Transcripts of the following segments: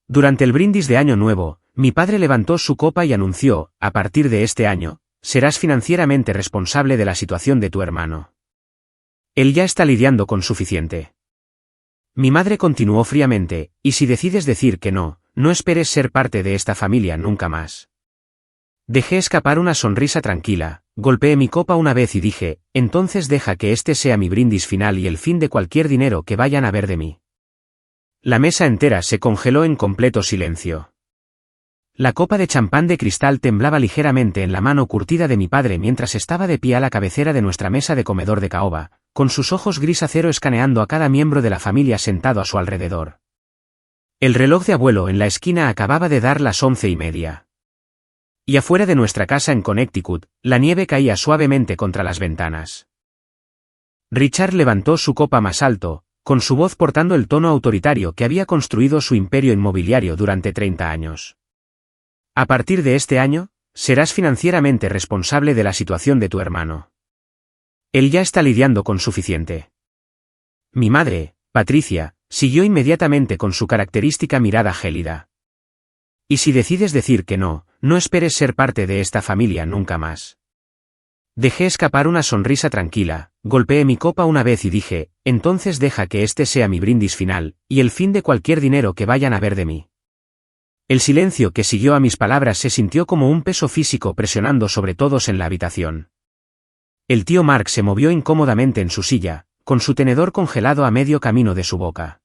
Durante el brindis de Año Nuevo, mi padre levantó su copa y anunció: a partir de este año, serás financieramente responsable de la situación de tu hermano. Él ya está lidiando con suficiente. Mi madre continuó fríamente: y si decides decir que no, no esperes ser parte de esta familia nunca más. Dejé escapar una sonrisa tranquila, golpeé mi copa una vez y dije: entonces deja que este sea mi brindis final y el fin de cualquier dinero que vayan a ver de mí. La mesa entera se congeló en completo silencio. La copa de champán de cristal temblaba ligeramente en la mano curtida de mi padre mientras estaba de pie a la cabecera de nuestra mesa de comedor de caoba, con sus ojos gris acero escaneando a cada miembro de la familia sentado a su alrededor. El reloj de abuelo en la esquina acababa de dar las 11:30. Y afuera de nuestra casa en Connecticut, la nieve caía suavemente contra las ventanas. Richard levantó su copa más alto, con su voz portando el tono autoritario que había construido su imperio inmobiliario durante 30 años. A partir de este año, serás financieramente responsable de la situación de tu hermano. Él ya está lidiando con suficiente. Mi madre, Patricia, siguió inmediatamente con su característica mirada gélida. Y si decides decir que no, no esperes ser parte de esta familia nunca más. Dejé escapar una sonrisa tranquila, golpeé mi copa una vez y dije: entonces deja que este sea mi brindis final, y el fin de cualquier dinero que vayan a ver de mí. El silencio que siguió a mis palabras se sintió como un peso físico presionando sobre todos en la habitación. El tío Mark se movió incómodamente en su silla, con su tenedor congelado a medio camino de su boca.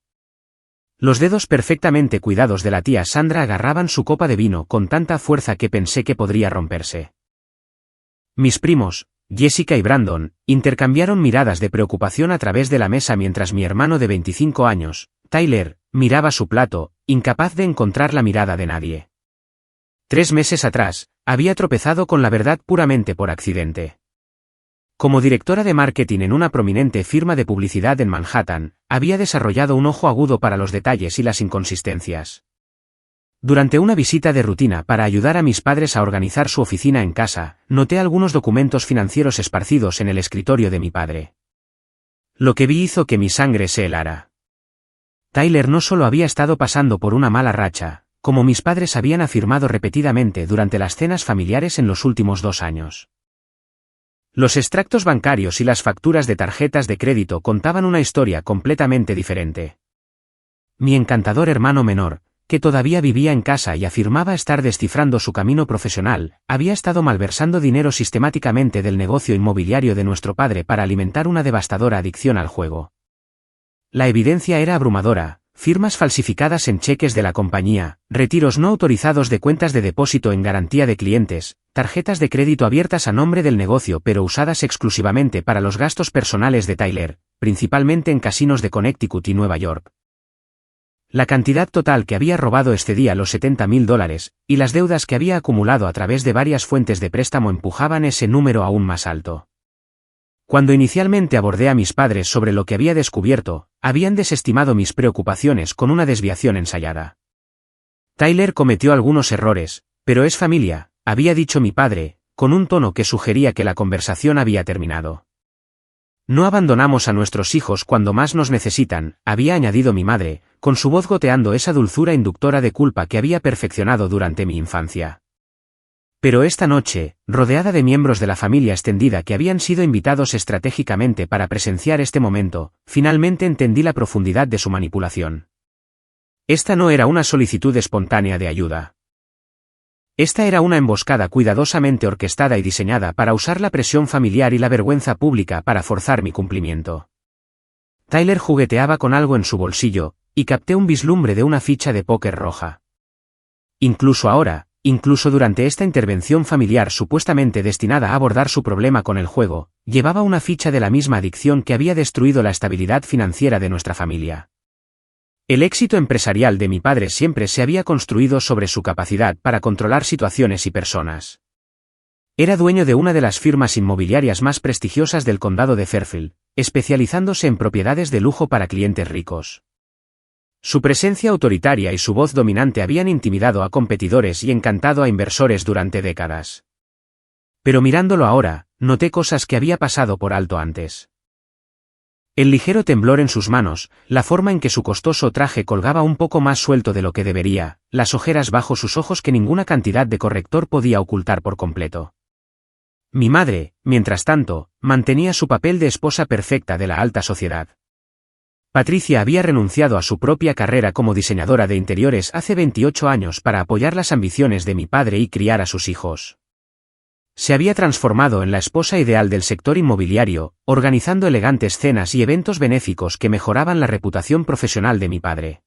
Los dedos perfectamente cuidados de la tía Sandra agarraban su copa de vino con tanta fuerza que pensé que podría romperse. Mis primos, Jessica y Brandon, intercambiaron miradas de preocupación a través de la mesa mientras mi hermano de 25 años, Tyler, miraba su plato, incapaz de encontrar la mirada de nadie. 3 meses atrás, había tropezado con la verdad puramente por accidente. Como directora de marketing en una prominente firma de publicidad en Manhattan, había desarrollado un ojo agudo para los detalles y las inconsistencias. Durante una visita de rutina para ayudar a mis padres a organizar su oficina en casa, noté algunos documentos financieros esparcidos en el escritorio de mi padre. Lo que vi hizo que mi sangre se helara. Tyler no solo había estado pasando por una mala racha, como mis padres habían afirmado repetidamente durante las cenas familiares en los últimos 2 años. Los extractos bancarios y las facturas de tarjetas de crédito contaban una historia completamente diferente. Mi encantador hermano menor, que todavía vivía en casa y afirmaba estar descifrando su camino profesional, había estado malversando dinero sistemáticamente del negocio inmobiliario de nuestro padre para alimentar una devastadora adicción al juego. La evidencia era abrumadora: firmas falsificadas en cheques de la compañía, retiros no autorizados de cuentas de depósito en garantía de clientes, tarjetas de crédito abiertas a nombre del negocio pero usadas exclusivamente para los gastos personales de Tyler, principalmente en casinos de Connecticut y Nueva York. La cantidad total que había robado excedía los $70,000, y las deudas que había acumulado a través de varias fuentes de préstamo empujaban ese número aún más alto. Cuando inicialmente abordé a mis padres sobre lo que había descubierto, habían desestimado mis preocupaciones con una desviación ensayada. Tyler cometió algunos errores, pero es familia, había dicho mi padre, con un tono que sugería que la conversación había terminado. No abandonamos a nuestros hijos cuando más nos necesitan, había añadido mi madre, con su voz goteando esa dulzura inductora de culpa que había perfeccionado durante mi infancia. Pero esta noche, rodeada de miembros de la familia extendida que habían sido invitados estratégicamente para presenciar este momento, finalmente entendí la profundidad de su manipulación. Esta no era una solicitud espontánea de ayuda. Esta era una emboscada cuidadosamente orquestada y diseñada para usar la presión familiar y la vergüenza pública para forzar mi cumplimiento. Tyler jugueteaba con algo en su bolsillo, y capté un vislumbre de una ficha de póker roja. Incluso ahora, incluso durante esta intervención familiar supuestamente destinada a abordar su problema con el juego, llevaba una ficha de la misma adicción que había destruido la estabilidad financiera de nuestra familia. El éxito empresarial de mi padre siempre se había construido sobre su capacidad para controlar situaciones y personas. Era dueño de una de las firmas inmobiliarias más prestigiosas del condado de Fairfield, especializándose en propiedades de lujo para clientes ricos. Su presencia autoritaria y su voz dominante habían intimidado a competidores y encantado a inversores durante décadas. Pero mirándolo ahora, noté cosas que había pasado por alto antes. El ligero temblor en sus manos, la forma en que su costoso traje colgaba un poco más suelto de lo que debería, las ojeras bajo sus ojos que ninguna cantidad de corrector podía ocultar por completo. Mi madre, mientras tanto, mantenía su papel de esposa perfecta de la alta sociedad. Patricia había renunciado a su propia carrera como diseñadora de interiores hace 28 años para apoyar las ambiciones de mi padre y criar a sus hijos. Se había transformado en la esposa ideal del sector inmobiliario, organizando elegantes cenas y eventos benéficos que mejoraban la reputación profesional de mi padre.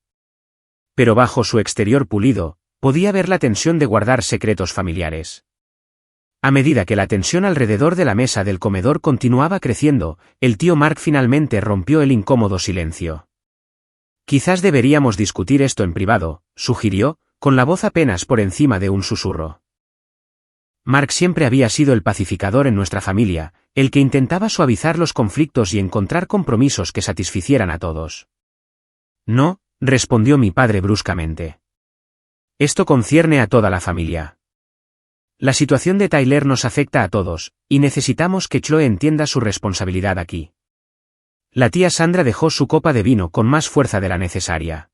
Pero bajo su exterior pulido, podía ver la tensión de guardar secretos familiares. A medida que la tensión alrededor de la mesa del comedor continuaba creciendo, el tío Mark finalmente rompió el incómodo silencio. Quizás deberíamos discutir esto en privado, sugirió, con la voz apenas por encima de un susurro. Mark siempre había sido el pacificador en nuestra familia, el que intentaba suavizar los conflictos y encontrar compromisos que satisficieran a todos. No, respondió mi padre bruscamente. Esto concierne a toda la familia. La situación de Tyler nos afecta a todos, y necesitamos que Chloe entienda su responsabilidad aquí. La tía Sandra dejó su copa de vino con más fuerza de la necesaria.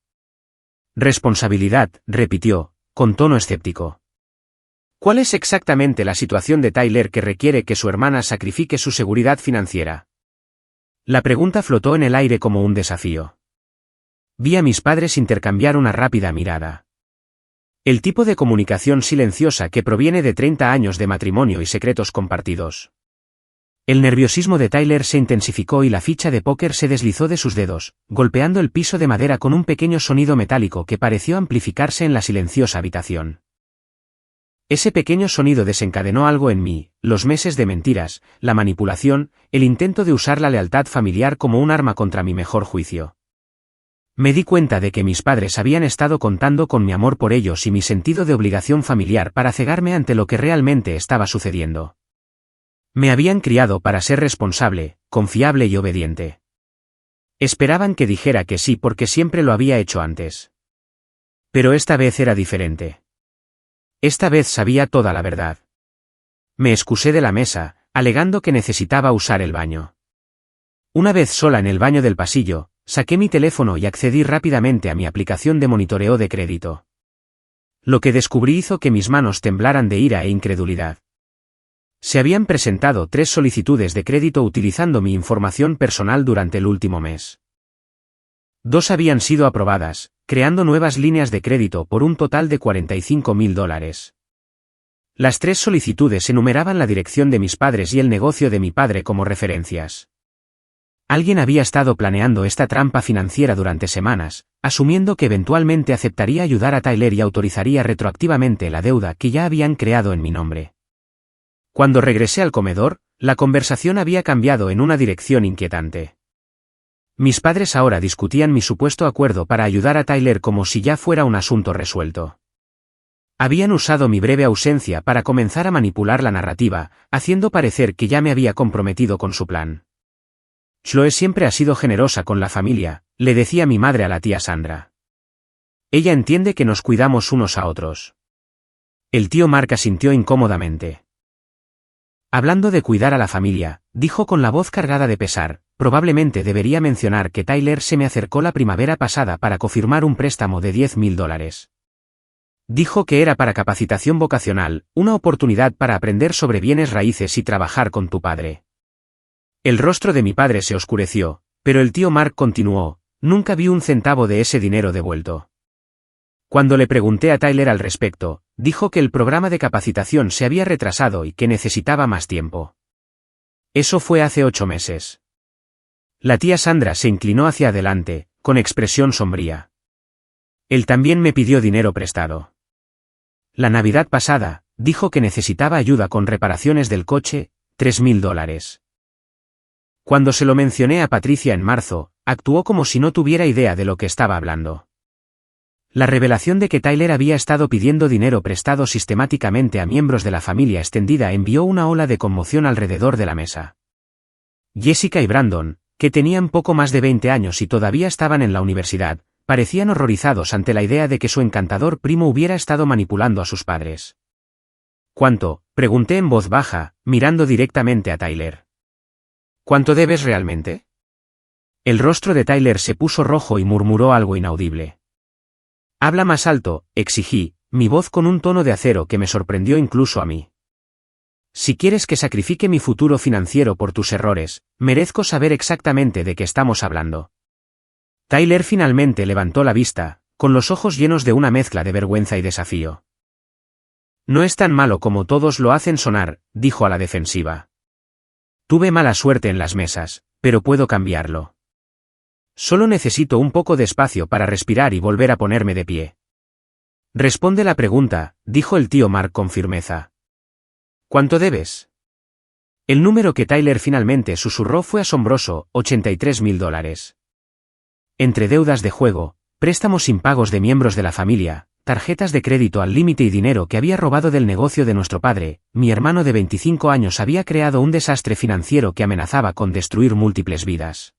Responsabilidad, repitió, con tono escéptico. ¿Cuál es exactamente la situación de Tyler que requiere que su hermana sacrifique su seguridad financiera? La pregunta flotó en el aire como un desafío. Vi a mis padres intercambiar una rápida mirada. El tipo de comunicación silenciosa que proviene de 30 años de matrimonio y secretos compartidos. El nerviosismo de Tyler se intensificó y la ficha de póker se deslizó de sus dedos, golpeando el piso de madera con un pequeño sonido metálico que pareció amplificarse en la silenciosa habitación. Ese pequeño sonido desencadenó algo en mí, los meses de mentiras, la manipulación, el intento de usar la lealtad familiar como un arma contra mi mejor juicio. Me di cuenta de que mis padres habían estado contando con mi amor por ellos y mi sentido de obligación familiar para cegarme ante lo que realmente estaba sucediendo. Me habían criado para ser responsable, confiable y obediente. Esperaban que dijera que sí porque siempre lo había hecho antes. Pero esta vez era diferente. Esta vez sabía toda la verdad. Me excusé de la mesa, alegando que necesitaba usar el baño. Una vez sola en el baño del pasillo, saqué mi teléfono y accedí rápidamente a mi aplicación de monitoreo de crédito. Lo que descubrí hizo que mis manos temblaran de ira e incredulidad. Se habían presentado 3 solicitudes de crédito utilizando mi información personal durante el último mes. 2 habían sido aprobadas, creando nuevas líneas de crédito por un total de $45,000. Las 3 solicitudes enumeraban la dirección de mis padres y el negocio de mi padre como referencias. Alguien había estado planeando esta trampa financiera durante semanas, asumiendo que eventualmente aceptaría ayudar a Tyler y autorizaría retroactivamente la deuda que ya habían creado en mi nombre. Cuando regresé al comedor, la conversación había cambiado en una dirección inquietante. Mis padres ahora discutían mi supuesto acuerdo para ayudar a Tyler como si ya fuera un asunto resuelto. Habían usado mi breve ausencia para comenzar a manipular la narrativa, haciendo parecer que ya me había comprometido con su plan. Chloe siempre ha sido generosa con la familia, le decía mi madre a la tía Sandra. Ella entiende que nos cuidamos unos a otros. El tío Mark asintió incómodamente. Hablando de cuidar a la familia, dijo con la voz cargada de pesar, probablemente debería mencionar que Tyler se me acercó la primavera pasada para confirmar un préstamo de $10,000. Dijo que era para capacitación vocacional, una oportunidad para aprender sobre bienes raíces y trabajar con tu padre. El rostro de mi padre se oscureció, pero el tío Mark continuó, nunca vi un centavo de ese dinero devuelto. Cuando le pregunté a Tyler al respecto, dijo que el programa de capacitación se había retrasado y que necesitaba más tiempo. Eso fue hace 8 meses. La tía Sandra se inclinó hacia adelante, con expresión sombría. Él también me pidió dinero prestado. La Navidad pasada, dijo que necesitaba ayuda con reparaciones del coche, $3,000. Cuando se lo mencioné a Patricia en marzo, actuó como si no tuviera idea de lo que estaba hablando. La revelación de que Tyler había estado pidiendo dinero prestado sistemáticamente a miembros de la familia extendida envió una ola de conmoción alrededor de la mesa. Jessica y Brandon, que tenían poco más de 20 años y todavía estaban en la universidad, parecían horrorizados ante la idea de que su encantador primo hubiera estado manipulando a sus padres. ¿Cuánto?, pregunté en voz baja, mirando directamente a Tyler. ¿Cuánto debes realmente? El rostro de Tyler se puso rojo y murmuró algo inaudible. «Habla más alto», exigí, mi voz con un tono de acero que me sorprendió incluso a mí. «Si quieres que sacrifique mi futuro financiero por tus errores, merezco saber exactamente de qué estamos hablando». Tyler finalmente levantó la vista, con los ojos llenos de una mezcla de vergüenza y desafío. «No es tan malo como todos lo hacen sonar», dijo a la defensiva. «Tuve mala suerte en las mesas, pero puedo cambiarlo. Solo necesito un poco de espacio para respirar y volver a ponerme de pie». «Responde la pregunta», dijo el tío Mark con firmeza. «¿Cuánto debes?» El número que Tyler finalmente susurró fue asombroso, $83.000. Entre deudas de juego, préstamos impagos de miembros de la familia, tarjetas de crédito al límite y dinero que había robado del negocio de nuestro padre, mi hermano de 25 años había creado un desastre financiero que amenazaba con destruir múltiples vidas.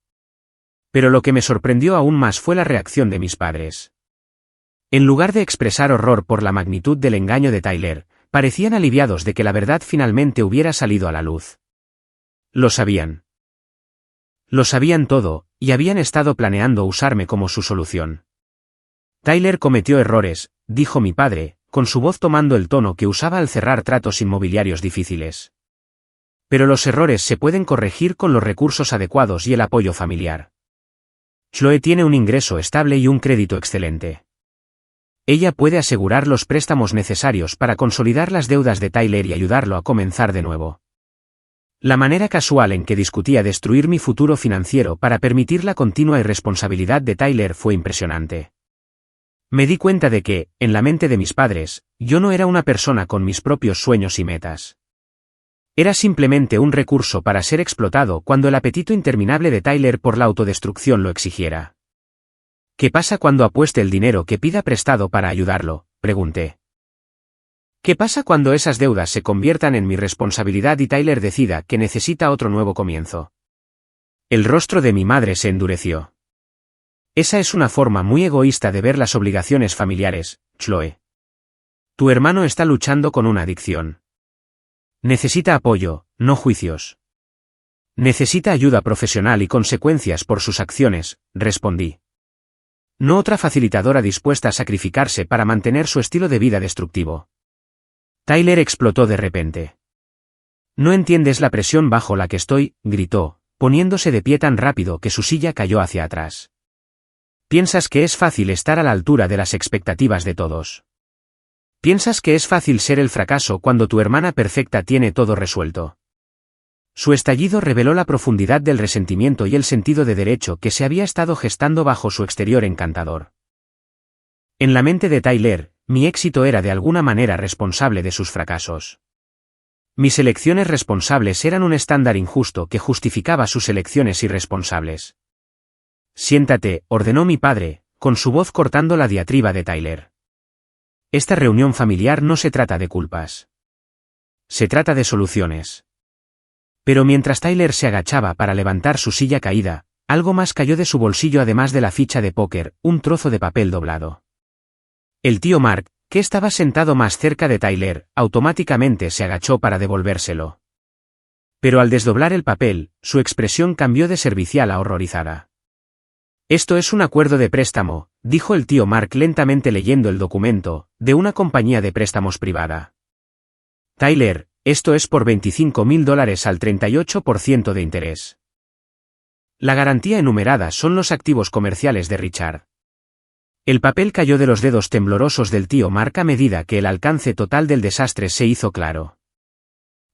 Pero lo que me sorprendió aún más fue la reacción de mis padres. En lugar de expresar horror por la magnitud del engaño de Tyler, parecían aliviados de que la verdad finalmente hubiera salido a la luz. Lo sabían. Lo sabían todo, y habían estado planeando usarme como su solución. Tyler cometió errores, dijo mi padre, con su voz tomando el tono que usaba al cerrar tratos inmobiliarios difíciles. Pero los errores se pueden corregir con los recursos adecuados y el apoyo familiar. Chloe tiene un ingreso estable y un crédito excelente. Ella puede asegurar los préstamos necesarios para consolidar las deudas de Tyler y ayudarlo a comenzar de nuevo. La manera casual en que discutía destruir mi futuro financiero para permitir la continua irresponsabilidad de Tyler fue impresionante. Me di cuenta de que, en la mente de mis padres, yo no era una persona con mis propios sueños y metas. Era simplemente un recurso para ser explotado cuando el apetito interminable de Tyler por la autodestrucción lo exigiera. ¿Qué pasa cuando apueste el dinero que pida prestado para ayudarlo?, pregunté. ¿Qué pasa cuando esas deudas se conviertan en mi responsabilidad y Tyler decida que necesita otro nuevo comienzo? El rostro de mi madre se endureció. Esa es una forma muy egoísta de ver las obligaciones familiares, Chloe. Tu hermano está luchando con una adicción. Necesita apoyo, no juicios. Necesita ayuda profesional y consecuencias por sus acciones, respondí. No otra facilitadora dispuesta a sacrificarse para mantener su estilo de vida destructivo. Tyler explotó de repente. «No entiendes la presión bajo la que estoy», gritó, poniéndose de pie tan rápido que su silla cayó hacia atrás. «Piensas que es fácil estar a la altura de las expectativas de todos. Piensas que es fácil ser el fracaso cuando tu hermana perfecta tiene todo resuelto». Su estallido reveló la profundidad del resentimiento y el sentido de derecho que se había estado gestando bajo su exterior encantador. En la mente de Tyler, mi éxito era de alguna manera responsable de sus fracasos. Mis elecciones responsables eran un estándar injusto que justificaba sus elecciones irresponsables. «Siéntate», ordenó mi padre, con su voz cortando la diatriba de Tyler. «Esta reunión familiar no se trata de culpas. Se trata de soluciones». Pero mientras Tyler se agachaba para levantar su silla caída, algo más cayó de su bolsillo además de la ficha de póker, un trozo de papel doblado. El tío Mark, que estaba sentado más cerca de Tyler, automáticamente se agachó para devolvérselo. Pero al desdoblar el papel, su expresión cambió de servicial a horrorizada. «Esto es un acuerdo de préstamo», dijo el tío Mark lentamente leyendo el documento, de una compañía de préstamos privada. «Tyler, esto es por $25.000 al 38% de interés. La garantía enumerada son los activos comerciales de Richard». El papel cayó de los dedos temblorosos del tío Mark a medida que el alcance total del desastre se hizo claro.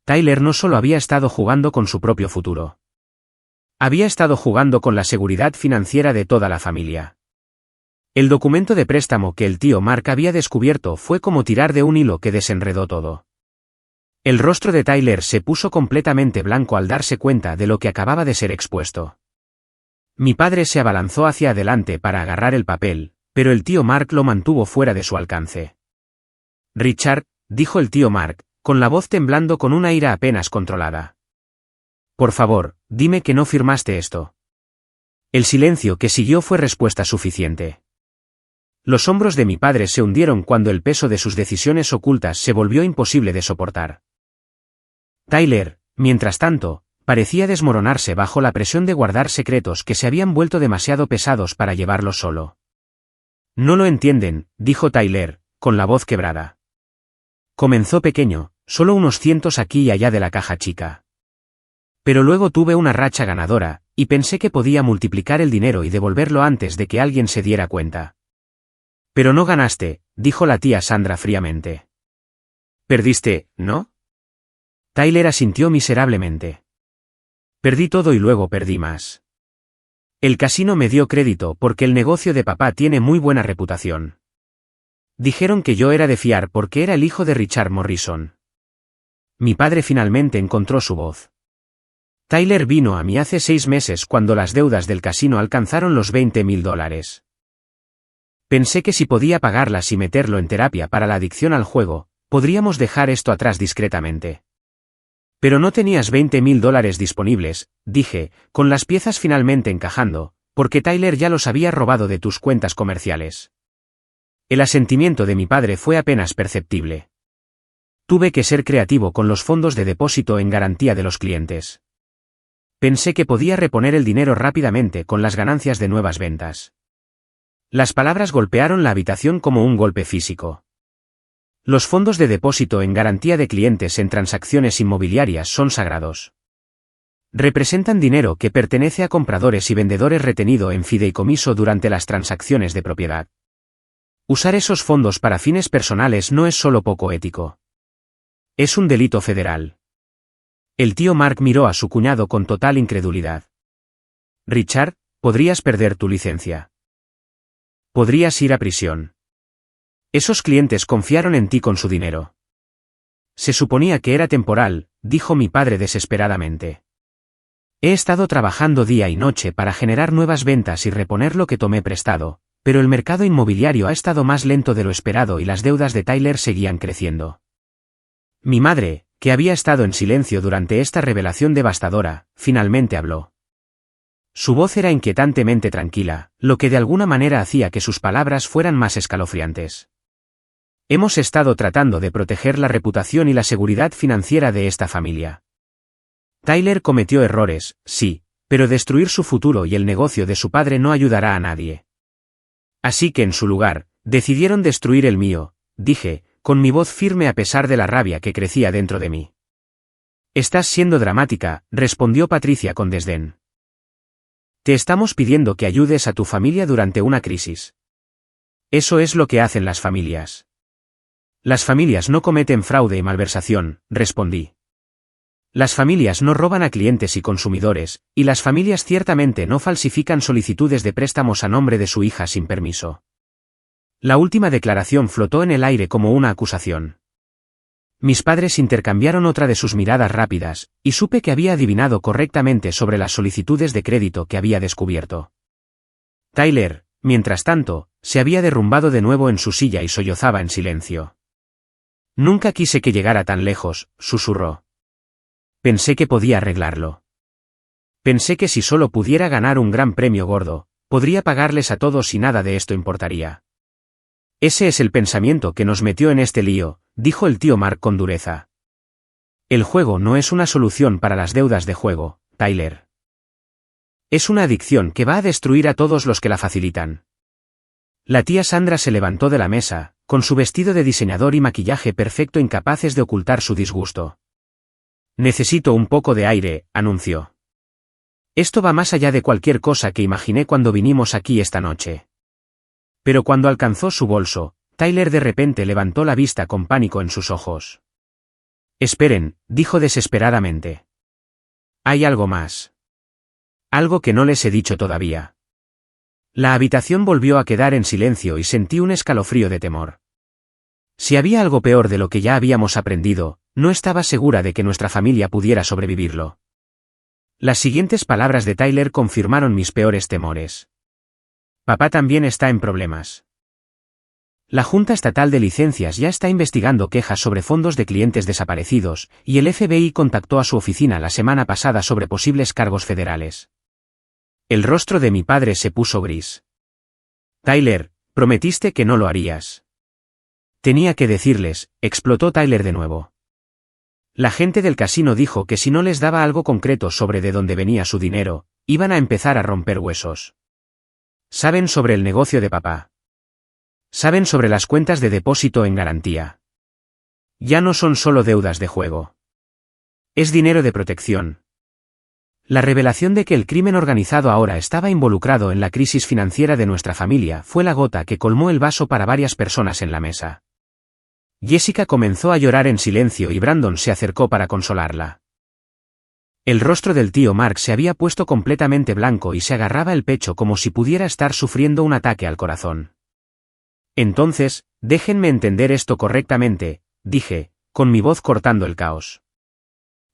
Tyler no solo había estado jugando con su propio futuro. Había estado jugando con la seguridad financiera de toda la familia. El documento de préstamo que el tío Mark había descubierto fue como tirar de un hilo que desenredó todo. El rostro de Tyler se puso completamente blanco al darse cuenta de lo que acababa de ser expuesto. Mi padre se abalanzó hacia adelante para agarrar el papel, pero el tío Mark lo mantuvo fuera de su alcance. «Richard», dijo el tío Mark, con la voz temblando con una ira apenas controlada. «Por favor, dime que no firmaste esto». El silencio que siguió fue respuesta suficiente. Los hombros de mi padre se hundieron cuando el peso de sus decisiones ocultas se volvió imposible de soportar. Tyler, mientras tanto, parecía desmoronarse bajo la presión de guardar secretos que se habían vuelto demasiado pesados para llevarlo solo. No lo entienden, dijo Tyler, con la voz quebrada. Comenzó pequeño, solo unos cientos aquí y allá de la caja chica. Pero luego tuve una racha ganadora, y pensé que podía multiplicar el dinero y devolverlo antes de que alguien se diera cuenta. Pero no ganaste, dijo la tía Sandra fríamente. Perdiste, ¿no? Tyler asintió miserablemente. Perdí todo y luego perdí más. El casino me dio crédito porque el negocio de papá tiene muy buena reputación. Dijeron que yo era de fiar porque era el hijo de Richard Morrison. Mi padre finalmente encontró su voz. Tyler vino a mí hace 6 meses cuando las deudas del casino alcanzaron los $20,000. Pensé que si podía pagarlas y meterlo en terapia para la adicción al juego, podríamos dejar esto atrás discretamente. Pero no tenías $20,000 disponibles, dije, con las piezas finalmente encajando, porque Tyler ya los había robado de tus cuentas comerciales. El asentimiento de mi padre fue apenas perceptible. Tuve que ser creativo con los fondos de depósito en garantía de los clientes. Pensé que podía reponer el dinero rápidamente con las ganancias de nuevas ventas. Las palabras golpearon la habitación como un golpe físico. Los fondos de depósito en garantía de clientes en transacciones inmobiliarias son sagrados. Representan dinero que pertenece a compradores y vendedores retenido en fideicomiso durante las transacciones de propiedad. Usar esos fondos para fines personales no es solo poco ético. Es un delito federal. El tío Mark miró a su cuñado con total incredulidad. Richard, podrías perder tu licencia. Podrías ir a prisión. Esos clientes confiaron en ti con su dinero. Se suponía que era temporal, dijo mi padre desesperadamente. He estado trabajando día y noche para generar nuevas ventas y reponer lo que tomé prestado, pero el mercado inmobiliario ha estado más lento de lo esperado y las deudas de Tyler seguían creciendo. Mi madre, que había estado en silencio durante esta revelación devastadora, finalmente habló. Su voz era inquietantemente tranquila, lo que de alguna manera hacía que sus palabras fueran más escalofriantes. Hemos estado tratando de proteger la reputación y la seguridad financiera de esta familia. Tyler cometió errores, sí, pero destruir su futuro y el negocio de su padre no ayudará a nadie. Así que en su lugar, decidieron destruir el mío, dije, con mi voz firme a pesar de la rabia que crecía dentro de mí. Estás siendo dramática, respondió Patricia con desdén. Te estamos pidiendo que ayudes a tu familia durante una crisis. Eso es lo que hacen las familias. Las familias no cometen fraude y malversación, respondí. Las familias no roban a clientes y consumidores, y las familias ciertamente no falsifican solicitudes de préstamos a nombre de su hija sin permiso. La última declaración flotó en el aire como una acusación. Mis padres intercambiaron otra de sus miradas rápidas, y supe que había adivinado correctamente sobre las solicitudes de crédito que había descubierto. Tyler, mientras tanto, se había derrumbado de nuevo en su silla y sollozaba en silencio. Nunca quise que llegara tan lejos, susurró. Pensé que podía arreglarlo. Pensé que si solo pudiera ganar un gran premio gordo, podría pagarles a todos y nada de esto importaría. Ese es el pensamiento que nos metió en este lío, dijo el tío Mark con dureza. El juego no es una solución para las deudas de juego, Tyler. Es una adicción que va a destruir a todos los que la facilitan. La tía Sandra se levantó de la mesa, con su vestido de diseñador y maquillaje perfecto incapaces de ocultar su disgusto. Necesito un poco de aire, anunció. Esto va más allá de cualquier cosa que imaginé cuando vinimos aquí esta noche. Pero cuando alcanzó su bolso, Tyler de repente levantó la vista con pánico en sus ojos. Esperen, dijo desesperadamente. Hay algo más. Algo que no les he dicho todavía. La habitación volvió a quedar en silencio y sentí un escalofrío de temor. Si había algo peor de lo que ya habíamos aprendido, no estaba segura de que nuestra familia pudiera sobrevivirlo. Las siguientes palabras de Tyler confirmaron mis peores temores. Papá también está en problemas. La Junta Estatal de Licencias ya está investigando quejas sobre fondos de clientes desaparecidos, y el FBI contactó a su oficina la semana pasada sobre posibles cargos federales. El rostro de mi padre se puso gris. Tyler, prometiste que no lo harías. Tenía que decirles, explotó Tyler de nuevo. La gente del casino dijo que si no les daba algo concreto sobre de dónde venía su dinero, iban a empezar a romper huesos. Saben sobre el negocio de papá. Saben sobre las cuentas de depósito en garantía. Ya no son solo deudas de juego. Es dinero de protección. La revelación de que el crimen organizado ahora estaba involucrado en la crisis financiera de nuestra familia fue la gota que colmó el vaso para varias personas en la mesa. Jessica comenzó a llorar en silencio y Brandon se acercó para consolarla. El rostro del tío Mark se había puesto completamente blanco y se agarraba el pecho como si pudiera estar sufriendo un ataque al corazón. Entonces, déjenme entender esto correctamente, dije, con mi voz cortando el caos.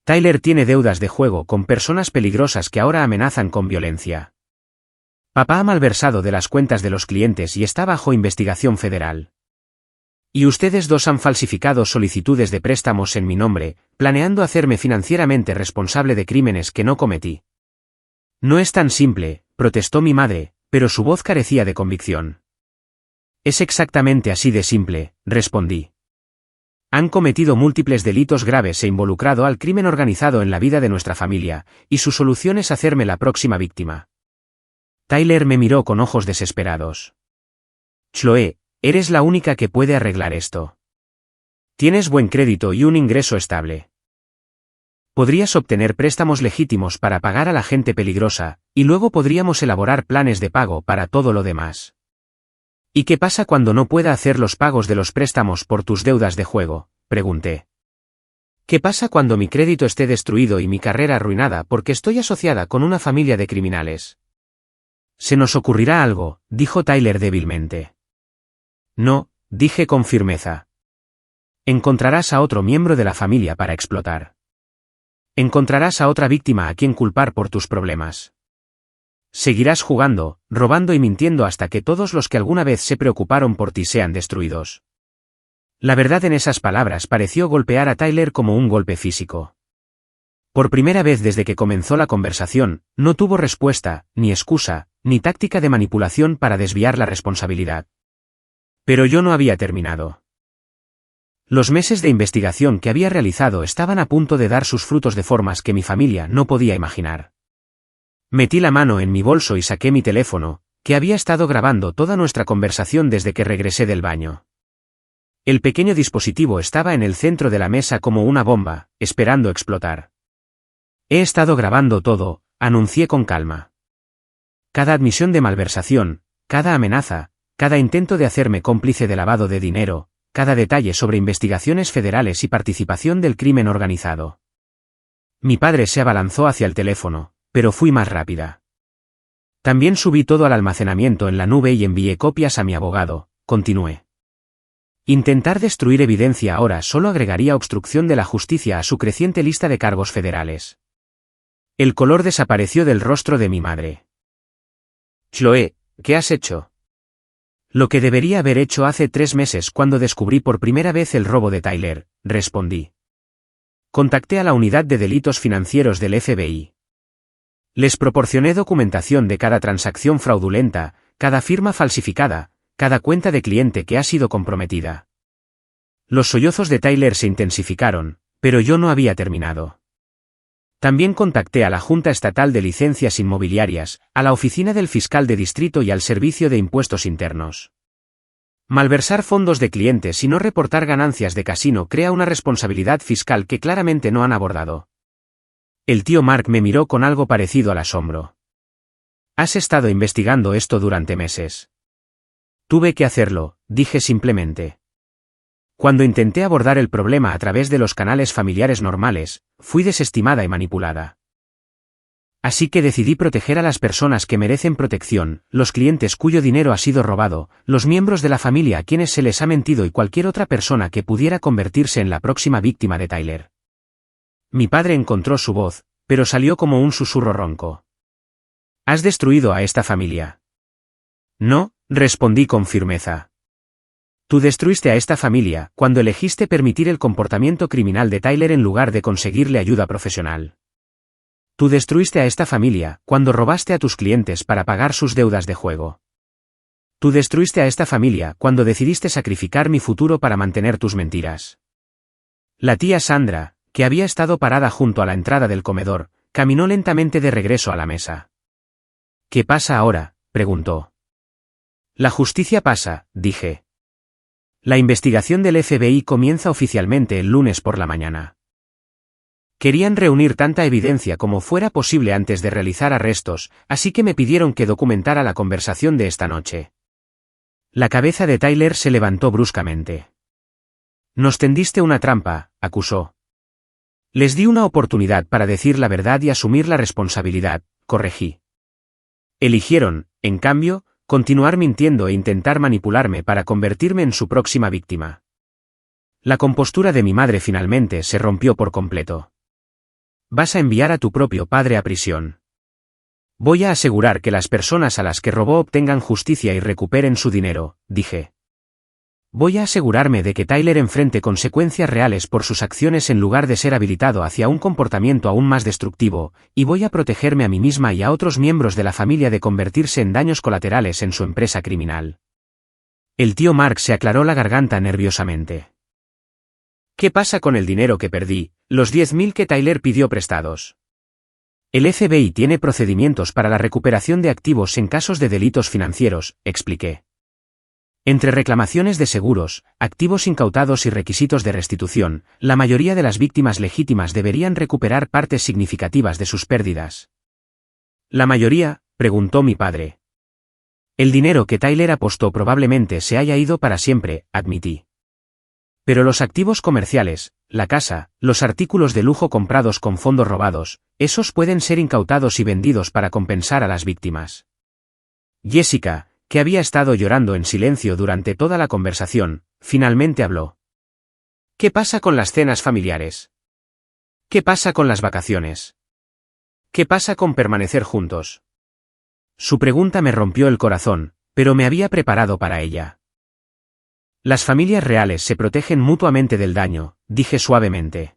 Tyler tiene deudas de juego con personas peligrosas que ahora amenazan con violencia. Papá ha malversado de las cuentas de los clientes y está bajo investigación federal. Y ustedes dos han falsificado solicitudes de préstamos en mi nombre, planeando hacerme financieramente responsable de crímenes que no cometí. No es tan simple, protestó mi madre, pero su voz carecía de convicción. Es exactamente así de simple, respondí. Han cometido múltiples delitos graves e involucrado al crimen organizado en la vida de nuestra familia, y su solución es hacerme la próxima víctima. Tyler me miró con ojos desesperados. Chloe, eres la única que puede arreglar esto. Tienes buen crédito y un ingreso estable. Podrías obtener préstamos legítimos para pagar a la gente peligrosa, y luego podríamos elaborar planes de pago para todo lo demás. ¿Y qué pasa cuando no pueda hacer los pagos de los préstamos por tus deudas de juego?, pregunté. ¿Qué pasa cuando mi crédito esté destruido y mi carrera arruinada porque estoy asociada con una familia de criminales? Se nos ocurrirá algo, dijo Tyler débilmente. No, dije con firmeza. Encontrarás a otro miembro de la familia para explotar. Encontrarás a otra víctima a quien culpar por tus problemas. Seguirás jugando, robando y mintiendo hasta que todos los que alguna vez se preocuparon por ti sean destruidos. La verdad en esas palabras pareció golpear a Tyler como un golpe físico. Por primera vez desde que comenzó la conversación, no tuvo respuesta, ni excusa, ni táctica de manipulación para desviar la responsabilidad. Pero yo no había terminado. Los meses de investigación que había realizado estaban a punto de dar sus frutos de formas que mi familia no podía imaginar. Metí la mano en mi bolso y saqué mi teléfono, que había estado grabando toda nuestra conversación desde que regresé del baño. El pequeño dispositivo estaba en el centro de la mesa como una bomba, esperando explotar. He estado grabando todo, anuncié con calma. Cada admisión de malversación, cada amenaza, cada intento de hacerme cómplice de lavado de dinero, cada detalle sobre investigaciones federales y participación del crimen organizado. Mi padre se abalanzó hacia el teléfono, pero fui más rápida. También subí todo al almacenamiento en la nube y envié copias a mi abogado, continué. Intentar destruir evidencia ahora solo agregaría obstrucción de la justicia a su creciente lista de cargos federales. El color desapareció del rostro de mi madre. Chloe, ¿qué has hecho? Lo que debería haber hecho hace 3 meses cuando descubrí por primera vez el robo de Tyler, respondí. Contacté a la unidad de delitos financieros del FBI. Les proporcioné documentación de cada transacción fraudulenta, cada firma falsificada, cada cuenta de cliente que ha sido comprometida. Los sollozos de Tyler se intensificaron, pero yo no había terminado. También contacté a la Junta Estatal de Licencias Inmobiliarias, a la Oficina del Fiscal de Distrito y al Servicio de Impuestos Internos. Malversar fondos de clientes y no reportar ganancias de casino crea una responsabilidad fiscal que claramente no han abordado. El tío Mark me miró con algo parecido al asombro. Has estado investigando esto durante meses. Tuve que hacerlo, dije simplemente. Cuando intenté abordar el problema a través de los canales familiares normales, fui desestimada y manipulada. Así que decidí proteger a las personas que merecen protección, los clientes cuyo dinero ha sido robado, los miembros de la familia a quienes se les ha mentido y cualquier otra persona que pudiera convertirse en la próxima víctima de Tyler. Mi padre encontró su voz, pero salió como un susurro ronco. ¿Has destruido a esta familia? No, respondí con firmeza. Tú destruiste a esta familia cuando elegiste permitir el comportamiento criminal de Tyler en lugar de conseguirle ayuda profesional. Tú destruiste a esta familia cuando robaste a tus clientes para pagar sus deudas de juego. Tú destruiste a esta familia cuando decidiste sacrificar mi futuro para mantener tus mentiras. La tía Sandra, que había estado parada junto a la entrada del comedor, caminó lentamente de regreso a la mesa. ¿Qué pasa ahora?, preguntó. La justicia pasa, dije. La investigación del FBI comienza oficialmente el lunes por la mañana. Querían reunir tanta evidencia como fuera posible antes de realizar arrestos, así que me pidieron que documentara la conversación de esta noche. La cabeza de Tyler se levantó bruscamente. Nos tendiste una trampa, acusó. Les di una oportunidad para decir la verdad y asumir la responsabilidad, corregí. Eligieron, en cambio, continuar mintiendo e intentar manipularme para convertirme en su próxima víctima. La compostura de mi madre finalmente se rompió por completo. Vas a enviar a tu propio padre a prisión. Voy a asegurar que las personas a las que robó obtengan justicia y recuperen su dinero, dije. Voy a asegurarme de que Tyler enfrente consecuencias reales por sus acciones en lugar de ser habilitado hacia un comportamiento aún más destructivo, y voy a protegerme a mí misma y a otros miembros de la familia de convertirse en daños colaterales en su empresa criminal. El tío Mark se aclaró la garganta nerviosamente. ¿Qué pasa con el dinero que perdí, los 10.000 que Tyler pidió prestados? El FBI tiene procedimientos para la recuperación de activos en casos de delitos financieros, expliqué. Entre reclamaciones de seguros, activos incautados y requisitos de restitución, la mayoría de las víctimas legítimas deberían recuperar partes significativas de sus pérdidas. ¿La mayoría?, preguntó mi padre. El dinero que Tyler apostó probablemente se haya ido para siempre, admití. Pero los activos comerciales, la casa, los artículos de lujo comprados con fondos robados, esos pueden ser incautados y vendidos para compensar a las víctimas. Jessica, que había estado llorando en silencio durante toda la conversación, finalmente habló. ¿Qué pasa con las cenas familiares? ¿Qué pasa con las vacaciones? ¿Qué pasa con permanecer juntos? Su pregunta me rompió el corazón, pero me había preparado para ella. Las familias reales se protegen mutuamente del daño, dije suavemente.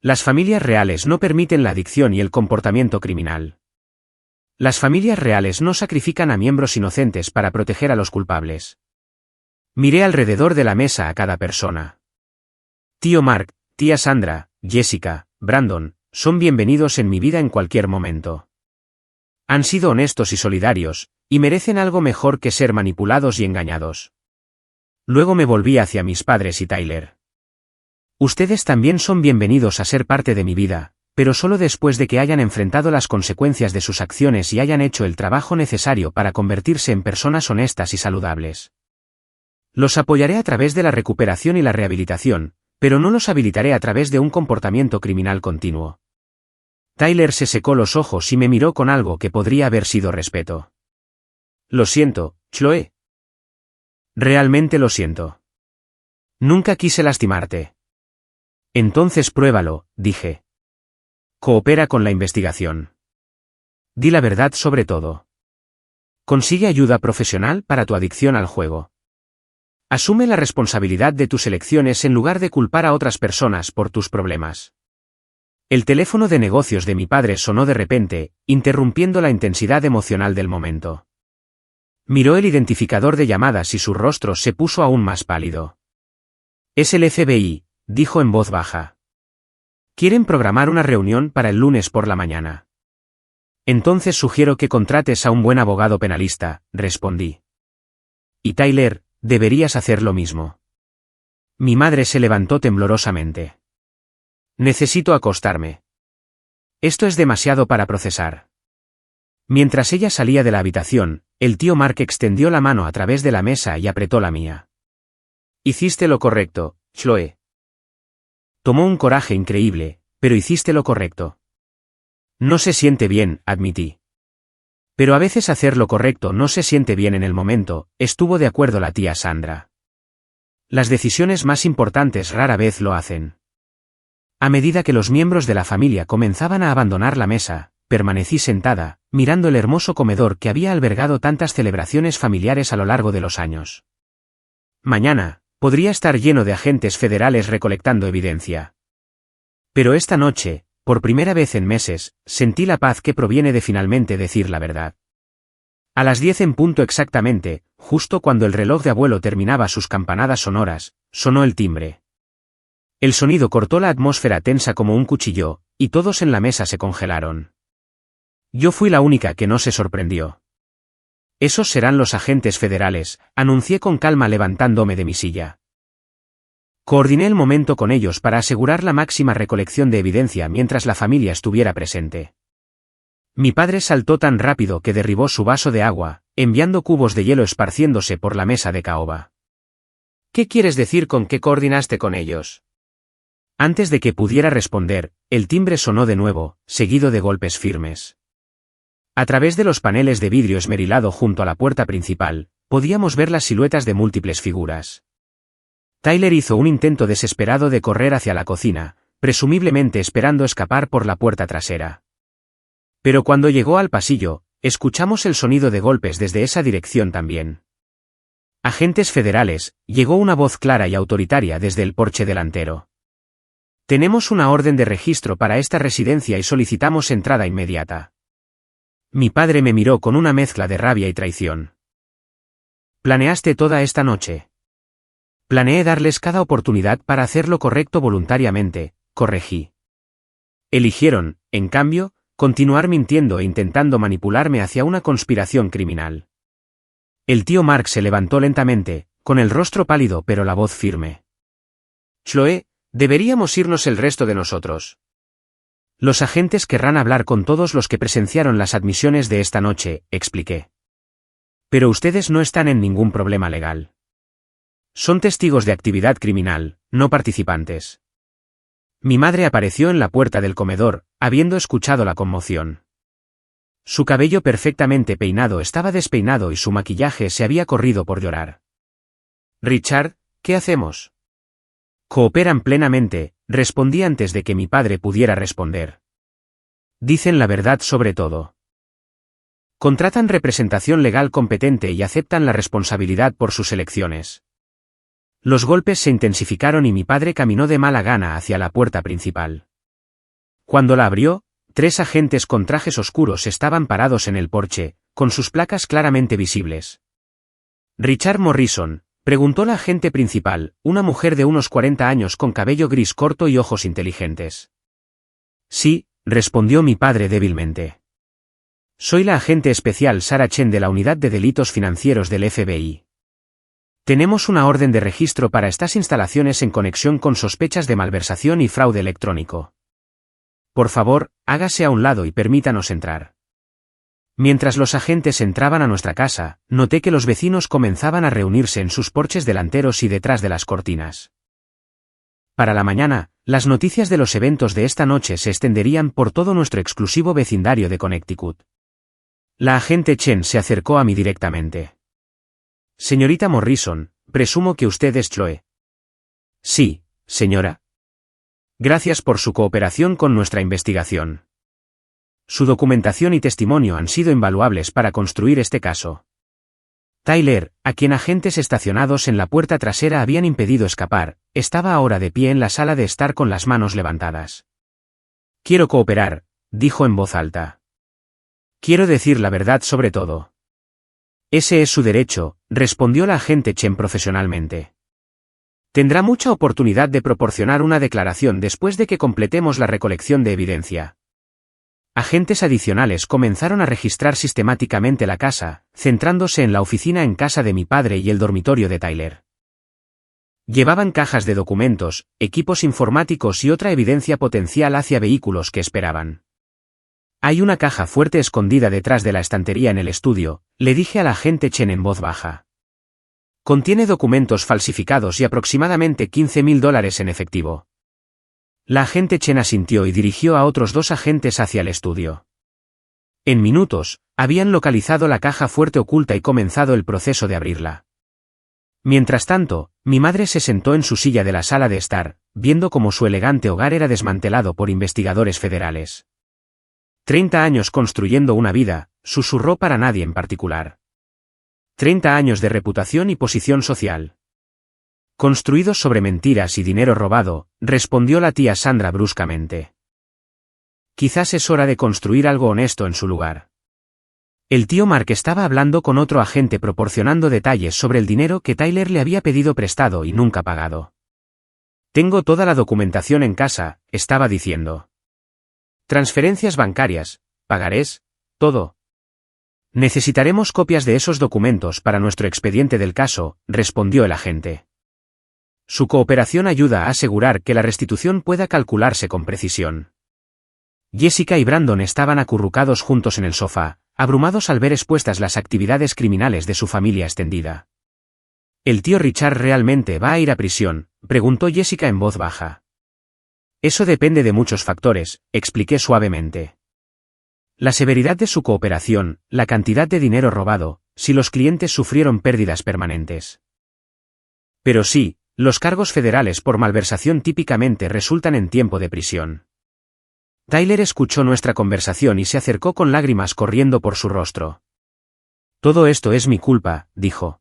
Las familias reales no permiten la adicción y el comportamiento criminal. Las familias reales no sacrifican a miembros inocentes para proteger a los culpables. Miré alrededor de la mesa a cada persona. Tío Mark, tía Sandra, Jessica, Brandon, son bienvenidos en mi vida en cualquier momento. Han sido honestos y solidarios, y merecen algo mejor que ser manipulados y engañados. Luego me volví hacia mis padres y Tyler. Ustedes también son bienvenidos a ser parte de mi vida, pero solo después de que hayan enfrentado las consecuencias de sus acciones y hayan hecho el trabajo necesario para convertirse en personas honestas y saludables. Los apoyaré a través de la recuperación y la rehabilitación, pero no los habilitaré a través de un comportamiento criminal continuo. Tyler se secó los ojos y me miró con algo que podría haber sido respeto. Lo siento, Chloe. Realmente lo siento. Nunca quise lastimarte. Entonces pruébalo, dije. Coopera con la investigación. Di la verdad sobre todo. Consigue ayuda profesional para tu adicción al juego. Asume la responsabilidad de tus elecciones en lugar de culpar a otras personas por tus problemas. El teléfono de negocios de mi padre sonó de repente, interrumpiendo la intensidad emocional del momento. Miró el identificador de llamadas y su rostro se puso aún más pálido. Es el FBI, dijo en voz baja. Quieren programar una reunión para el lunes por la mañana. Entonces sugiero que contrates a un buen abogado penalista, respondí. Y Tyler, deberías hacer lo mismo. Mi madre se levantó temblorosamente. Necesito acostarme. Esto es demasiado para procesar. Mientras ella salía de la habitación, el tío Mark extendió la mano a través de la mesa y apretó la mía. Hiciste lo correcto, Chloe. Tomó un coraje increíble, pero hiciste lo correcto. No se siente bien, admití. Pero a veces hacer lo correcto no se siente bien en el momento, estuvo de acuerdo la tía Sandra. Las decisiones más importantes rara vez lo hacen. A medida que los miembros de la familia comenzaban a abandonar la mesa, permanecí sentada, mirando el hermoso comedor que había albergado tantas celebraciones familiares a lo largo de los años. Mañana, podría estar lleno de agentes federales recolectando evidencia. Pero esta noche, por primera vez en meses, sentí la paz que proviene de finalmente decir la verdad. A las 10 en punto exactamente, justo cuando el reloj de abuelo terminaba sus campanadas sonoras, sonó el timbre. El sonido cortó la atmósfera tensa como un cuchillo, y todos en la mesa se congelaron. Yo fui la única que no se sorprendió. Esos serán los agentes federales, anuncié con calma levantándome de mi silla. Coordiné el momento con ellos para asegurar la máxima recolección de evidencia mientras la familia estuviera presente. Mi padre saltó tan rápido que derribó su vaso de agua, enviando cubos de hielo esparciéndose por la mesa de caoba. ¿Qué quieres decir con que coordinaste con ellos? Antes de que pudiera responder, el timbre sonó de nuevo, seguido de golpes firmes. A través de los paneles de vidrio esmerilado junto a la puerta principal, podíamos ver las siluetas de múltiples figuras. Tyler hizo un intento desesperado de correr hacia la cocina, presumiblemente esperando escapar por la puerta trasera. Pero cuando llegó al pasillo, escuchamos el sonido de golpes desde esa dirección también. Agentes federales, llegó una voz clara y autoritaria desde el porche delantero. Tenemos una orden de registro para esta residencia y solicitamos entrada inmediata. Mi padre me miró con una mezcla de rabia y traición. ¿Planeaste toda esta noche? Planeé darles cada oportunidad para hacer lo correcto voluntariamente, corregí. Eligieron, en cambio, continuar mintiendo e intentando manipularme hacia una conspiración criminal. El tío Mark se levantó lentamente, con el rostro pálido pero la voz firme. Chloe, deberíamos irnos el resto de nosotros. Los agentes querrán hablar con todos los que presenciaron las admisiones de esta noche, expliqué. Pero ustedes no están en ningún problema legal. Son testigos de actividad criminal, no participantes. Mi madre apareció en la puerta del comedor, habiendo escuchado la conmoción. Su cabello perfectamente peinado estaba despeinado y su maquillaje se había corrido por llorar. Richard, ¿qué hacemos? Cooperan plenamente, respondí antes de que mi padre pudiera responder. Dicen la verdad sobre todo. Contratan representación legal competente y aceptan la responsabilidad por sus elecciones. Los golpes se intensificaron y mi padre caminó de mala gana hacia la puerta principal. Cuando la abrió, 3 agentes con trajes oscuros estaban parados en el porche, con sus placas claramente visibles. Richard Morrison, preguntó la agente principal, una mujer de unos 40 años con cabello gris corto y ojos inteligentes. Sí, respondió mi padre débilmente. Soy la agente especial Sarah Chen de la Unidad de Delitos Financieros del FBI. Tenemos una orden de registro para estas instalaciones en conexión con sospechas de malversación y fraude electrónico. Por favor, hágase a un lado y permítanos entrar. Mientras los agentes entraban a nuestra casa, noté que los vecinos comenzaban a reunirse en sus porches delanteros y detrás de las cortinas. Para la mañana, las noticias de los eventos de esta noche se extenderían por todo nuestro exclusivo vecindario de Connecticut. La agente Chen se acercó a mí directamente. Señorita Morrison, presumo que usted es Chloe. Sí, señora. Gracias por su cooperación con nuestra investigación. Su documentación y testimonio han sido invaluables para construir este caso. Tyler, a quien agentes estacionados en la puerta trasera habían impedido escapar, estaba ahora de pie en la sala de estar con las manos levantadas. Quiero cooperar, dijo en voz alta. Quiero decir la verdad sobre todo. Ese es su derecho, respondió la agente Chen profesionalmente. Tendrá mucha oportunidad de proporcionar una declaración después de que completemos la recolección de evidencia. Agentes adicionales comenzaron a registrar sistemáticamente la casa, centrándose en la oficina en casa de mi padre y el dormitorio de Tyler. Llevaban cajas de documentos, equipos informáticos y otra evidencia potencial hacia vehículos que esperaban. Hay una caja fuerte escondida detrás de la estantería en el estudio, le dije al agente Chen en voz baja. Contiene documentos falsificados y aproximadamente $15,000 en efectivo. La agente Chen asintió y dirigió a otros 2 agentes hacia el estudio. En minutos, habían localizado la caja fuerte oculta y comenzado el proceso de abrirla. Mientras tanto, mi madre se sentó en su silla de la sala de estar, viendo cómo su elegante hogar era desmantelado por investigadores federales. 30 años construyendo una vida, susurró para nadie en particular. 30 años de reputación y posición social. Construidos sobre mentiras y dinero robado, respondió la tía Sandra bruscamente. Quizás es hora de construir algo honesto en su lugar. El tío Mark estaba hablando con otro agente proporcionando detalles sobre el dinero que Tyler le había pedido prestado y nunca pagado. Tengo toda la documentación en casa, estaba diciendo. Transferencias bancarias, pagarés, todo. Necesitaremos copias de esos documentos para nuestro expediente del caso, respondió el agente. Su cooperación ayuda a asegurar que la restitución pueda calcularse con precisión. Jessica y Brandon estaban acurrucados juntos en el sofá, abrumados al ver expuestas las actividades criminales de su familia extendida. ¿El tío Richard realmente va a ir a prisión?, preguntó Jessica en voz baja. Eso depende de muchos factores, expliqué suavemente. La severidad de su cooperación, la cantidad de dinero robado, si los clientes sufrieron pérdidas permanentes. Pero sí, los cargos federales por malversación típicamente resultan en tiempo de prisión. Tyler escuchó nuestra conversación y se acercó con lágrimas corriendo por su rostro. Todo esto es mi culpa, dijo.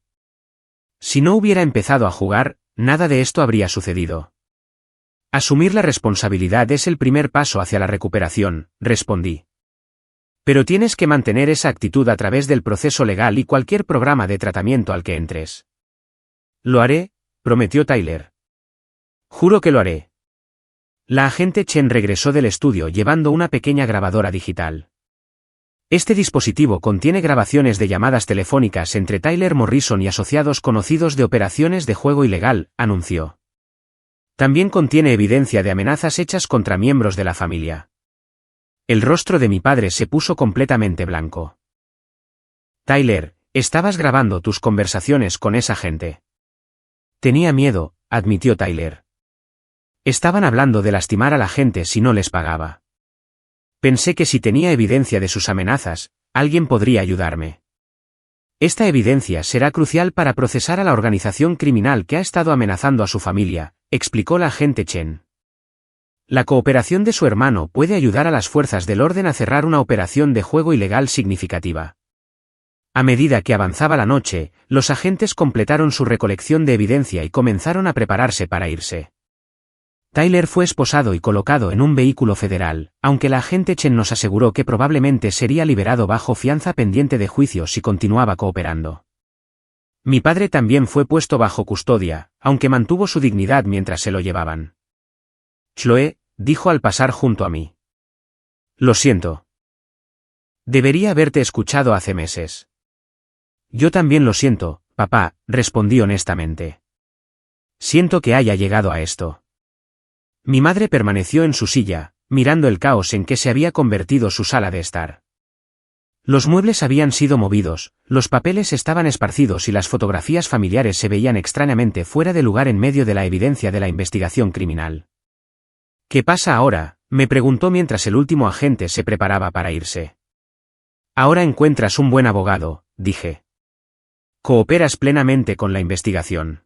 Si no hubiera empezado a jugar, nada de esto habría sucedido. Asumir la responsabilidad es el primer paso hacia la recuperación, respondí. Pero tienes que mantener esa actitud a través del proceso legal y cualquier programa de tratamiento al que entres. Lo haré, prometió Tyler. Juro que lo haré. La agente Chen regresó del estudio llevando una pequeña grabadora digital. Este dispositivo contiene grabaciones de llamadas telefónicas entre Tyler Morrison y asociados conocidos de operaciones de juego ilegal, anunció. También contiene evidencia de amenazas hechas contra miembros de la familia. El rostro de mi padre se puso completamente blanco. Tyler, estabas grabando tus conversaciones con esa gente. Tenía miedo, admitió Tyler. Estaban hablando de lastimar a la gente si no les pagaba. Pensé que si tenía evidencia de sus amenazas, alguien podría ayudarme. Esta evidencia será crucial para procesar a la organización criminal que ha estado amenazando a su familia, explicó la agente Chen. La cooperación de su hermano puede ayudar a las fuerzas del orden a cerrar una operación de juego ilegal significativa. A medida que avanzaba la noche, los agentes completaron su recolección de evidencia y comenzaron a prepararse para irse. Tyler fue esposado y colocado en un vehículo federal, aunque la agente Chen nos aseguró que probablemente sería liberado bajo fianza pendiente de juicio si continuaba cooperando. Mi padre también fue puesto bajo custodia, aunque mantuvo su dignidad mientras se lo llevaban. Chloe, dijo al pasar junto a mí. Lo siento. Debería haberte escuchado hace meses. Yo también lo siento, papá, respondí honestamente. Siento que haya llegado a esto. Mi madre permaneció en su silla, mirando el caos en que se había convertido su sala de estar. Los muebles habían sido movidos, los papeles estaban esparcidos y las fotografías familiares se veían extrañamente fuera de lugar en medio de la evidencia de la investigación criminal. ¿Qué pasa ahora?, me preguntó mientras el último agente se preparaba para irse. Ahora encuentras un buen abogado, dije. Cooperas plenamente con la investigación.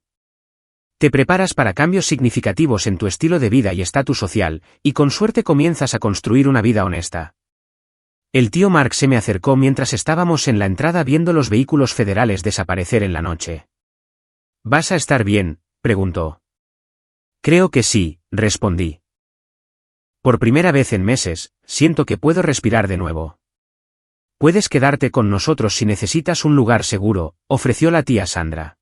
Te preparas para cambios significativos en tu estilo de vida y estatus social, y con suerte comienzas a construir una vida honesta. El tío Mark se me acercó mientras estábamos en la entrada viendo los vehículos federales desaparecer en la noche. ¿Vas a estar bien?, preguntó. Creo que sí, respondí. Por primera vez en meses, siento que puedo respirar de nuevo. Puedes quedarte con nosotros si necesitas un lugar seguro, ofreció la tía Sandra.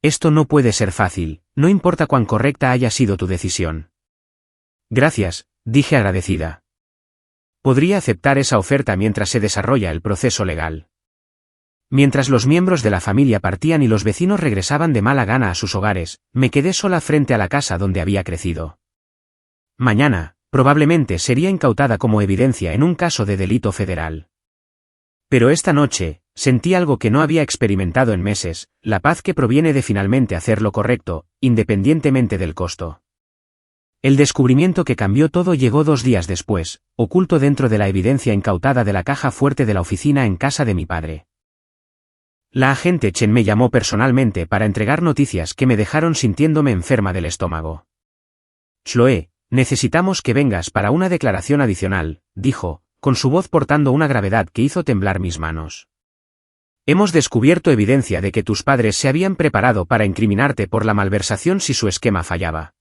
Esto no puede ser fácil, no importa cuán correcta haya sido tu decisión. Gracias, dije agradecida. Podría aceptar esa oferta mientras se desarrolla el proceso legal. Mientras los miembros de la familia partían y los vecinos regresaban de mala gana a sus hogares, me quedé sola frente a la casa donde había crecido. Mañana, probablemente sería incautada como evidencia en un caso de delito federal. Pero esta noche, sentí algo que no había experimentado en meses, la paz que proviene de finalmente hacer lo correcto, independientemente del costo. El descubrimiento que cambió todo llegó 2 días después, oculto dentro de la evidencia incautada de la caja fuerte de la oficina en casa de mi padre. La agente Chen me llamó personalmente para entregar noticias que me dejaron sintiéndome enferma del estómago. Chloe, necesitamos que vengas para una declaración adicional, dijo, con su voz portando una gravedad que hizo temblar mis manos. Hemos descubierto evidencia de que tus padres se habían preparado para incriminarte por la malversación si su esquema fallaba.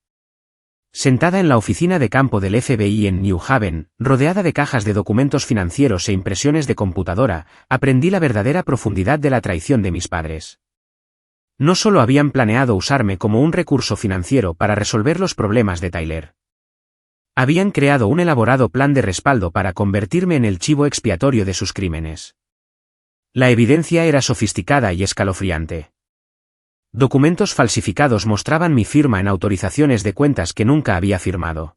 Sentada en la oficina de campo del FBI en New Haven, rodeada de cajas de documentos financieros e impresiones de computadora, aprendí la verdadera profundidad de la traición de mis padres. No solo habían planeado usarme como un recurso financiero para resolver los problemas de Tyler. Habían creado un elaborado plan de respaldo para convertirme en el chivo expiatorio de sus crímenes. La evidencia era sofisticada y escalofriante. Documentos falsificados mostraban mi firma en autorizaciones de cuentas que nunca había firmado.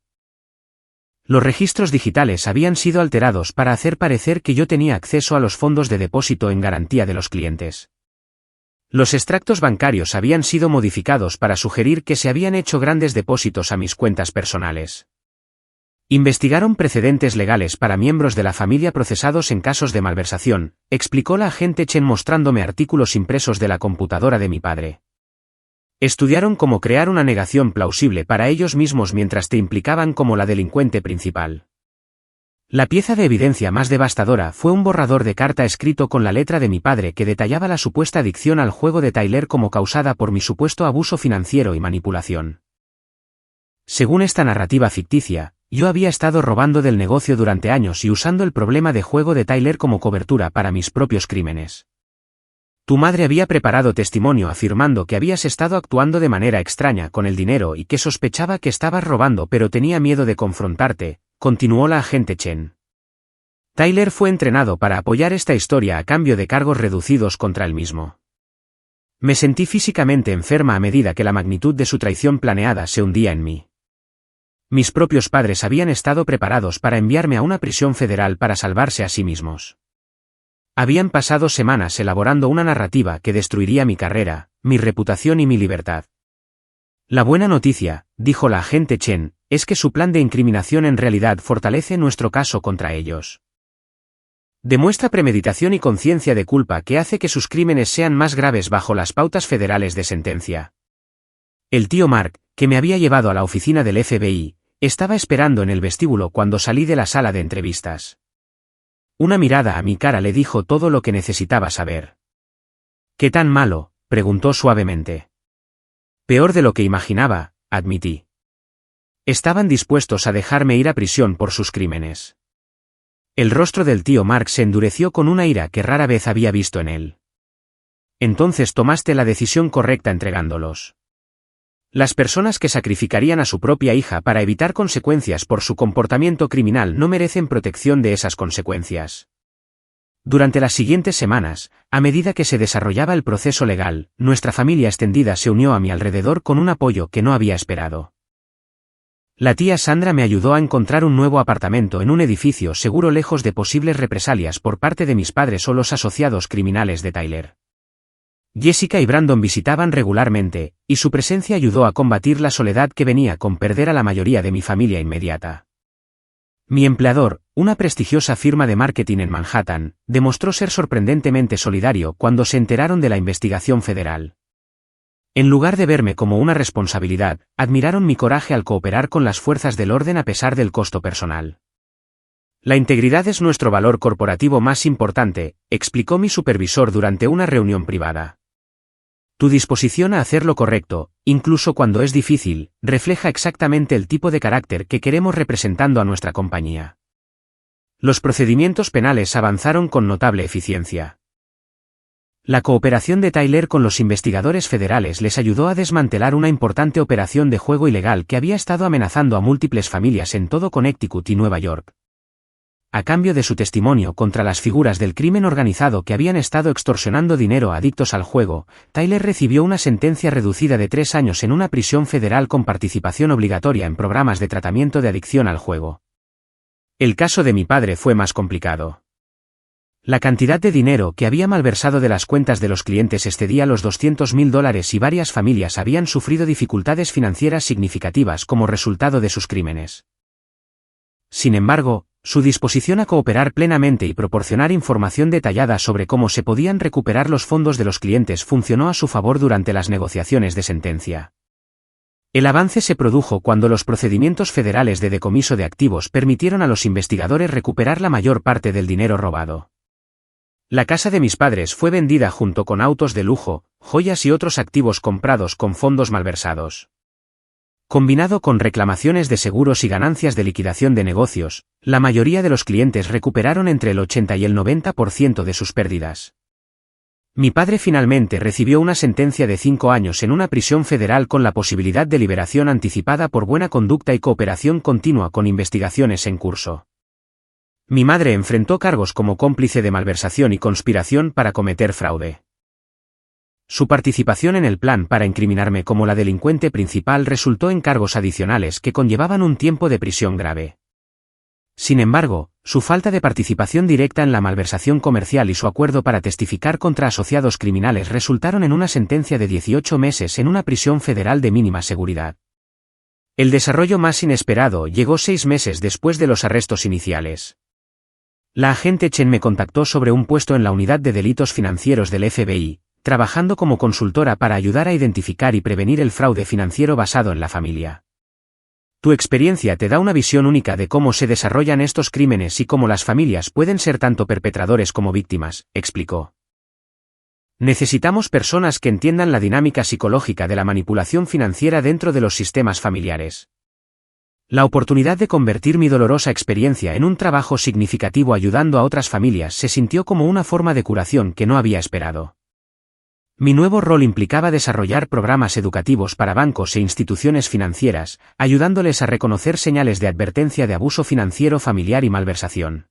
Los registros digitales habían sido alterados para hacer parecer que yo tenía acceso a los fondos de depósito en garantía de los clientes. Los extractos bancarios habían sido modificados para sugerir que se habían hecho grandes depósitos a mis cuentas personales. Investigaron precedentes legales para miembros de la familia procesados en casos de malversación, explicó la agente Chen mostrándome artículos impresos de la computadora de mi padre. Estudiaron cómo crear una negación plausible para ellos mismos mientras te implicaban como la delincuente principal. La pieza de evidencia más devastadora fue un borrador de carta escrito con la letra de mi padre que detallaba la supuesta adicción al juego de Tyler como causada por mi supuesto abuso financiero y manipulación. Según esta narrativa ficticia, yo había estado robando del negocio durante años y usando el problema de juego de Tyler como cobertura para mis propios crímenes. Tu madre había preparado testimonio afirmando que habías estado actuando de manera extraña con el dinero y que sospechaba que estabas robando pero tenía miedo de confrontarte, continuó la agente Chen. Tyler fue entrenado para apoyar esta historia a cambio de cargos reducidos contra él mismo. Me sentí físicamente enferma a medida que la magnitud de su traición planeada se hundía en mí. Mis propios padres habían estado preparados para enviarme a una prisión federal para salvarse a sí mismos. Habían pasado semanas elaborando una narrativa que destruiría mi carrera, mi reputación y mi libertad. La buena noticia, dijo la agente Chen, es que su plan de incriminación en realidad fortalece nuestro caso contra ellos. Demuestra premeditación y conciencia de culpa que hace que sus crímenes sean más graves bajo las pautas federales de sentencia. El tío Mark, que me había llevado a la oficina del FBI, estaba esperando en el vestíbulo cuando salí de la sala de entrevistas. Una mirada a mi cara le dijo todo lo que necesitaba saber. ¿Qué tan malo?, preguntó suavemente. Peor de lo que imaginaba, admití. Estaban dispuestos a dejarme ir a prisión por sus crímenes. El rostro del tío Mark se endureció con una ira que rara vez había visto en él. Entonces tomaste la decisión correcta entregándolos. Las personas que sacrificarían a su propia hija para evitar consecuencias por su comportamiento criminal no merecen protección de esas consecuencias. Durante las siguientes semanas, a medida que se desarrollaba el proceso legal, nuestra familia extendida se unió a mi alrededor con un apoyo que no había esperado. La tía Sandra me ayudó a encontrar un nuevo apartamento en un edificio seguro lejos de posibles represalias por parte de mis padres o los asociados criminales de Tyler. Jessica y Brandon visitaban regularmente, y su presencia ayudó a combatir la soledad que venía con perder a la mayoría de mi familia inmediata. Mi empleador, una prestigiosa firma de marketing en Manhattan, demostró ser sorprendentemente solidario cuando se enteraron de la investigación federal. En lugar de verme como una responsabilidad, admiraron mi coraje al cooperar con las fuerzas del orden a pesar del costo personal. La integridad es nuestro valor corporativo más importante, explicó mi supervisor durante una reunión privada. Tu disposición a hacer lo correcto, incluso cuando es difícil, refleja exactamente el tipo de carácter que queremos representando a nuestra compañía. Los procedimientos penales avanzaron con notable eficiencia. La cooperación de Tyler con los investigadores federales les ayudó a desmantelar una importante operación de juego ilegal que había estado amenazando a múltiples familias en todo Connecticut y Nueva York. A cambio de su testimonio contra las figuras del crimen organizado que habían estado extorsionando dinero a adictos al juego, Tyler recibió una sentencia reducida de 3 años en una prisión federal con participación obligatoria en programas de tratamiento de adicción al juego. El caso de mi padre fue más complicado. La cantidad de dinero que había malversado de las cuentas de los clientes excedía los $200,000 y varias familias habían sufrido dificultades financieras significativas como resultado de sus crímenes. Sin embargo, su disposición a cooperar plenamente y proporcionar información detallada sobre cómo se podían recuperar los fondos de los clientes funcionó a su favor durante las negociaciones de sentencia. El avance se produjo cuando los procedimientos federales de decomiso de activos permitieron a los investigadores recuperar la mayor parte del dinero robado. La casa de mis padres fue vendida junto con autos de lujo, joyas y otros activos comprados con fondos malversados. Combinado con reclamaciones de seguros y ganancias de liquidación de negocios, la mayoría de los clientes recuperaron entre el 80 y el 90% de sus pérdidas. Mi padre finalmente recibió una sentencia de 5 años en una prisión federal con la posibilidad de liberación anticipada por buena conducta y cooperación continua con investigaciones en curso. Mi madre enfrentó cargos como cómplice de malversación y conspiración para cometer fraude. Su participación en el plan para incriminarme como la delincuente principal resultó en cargos adicionales que conllevaban un tiempo de prisión grave. Sin embargo, su falta de participación directa en la malversación comercial y su acuerdo para testificar contra asociados criminales resultaron en una sentencia de 18 meses en una prisión federal de mínima seguridad. El desarrollo más inesperado llegó 6 meses después de los arrestos iniciales. La agente Chen me contactó sobre un puesto en la unidad de delitos financieros del FBI, trabajando como consultora para ayudar a identificar y prevenir el fraude financiero basado en la familia. Tu experiencia te da una visión única de cómo se desarrollan estos crímenes y cómo las familias pueden ser tanto perpetradores como víctimas, explicó. Necesitamos personas que entiendan la dinámica psicológica de la manipulación financiera dentro de los sistemas familiares. La oportunidad de convertir mi dolorosa experiencia en un trabajo significativo ayudando a otras familias se sintió como una forma de curación que no había esperado. Mi nuevo rol implicaba desarrollar programas educativos para bancos e instituciones financieras, ayudándoles a reconocer señales de advertencia de abuso financiero familiar y malversación.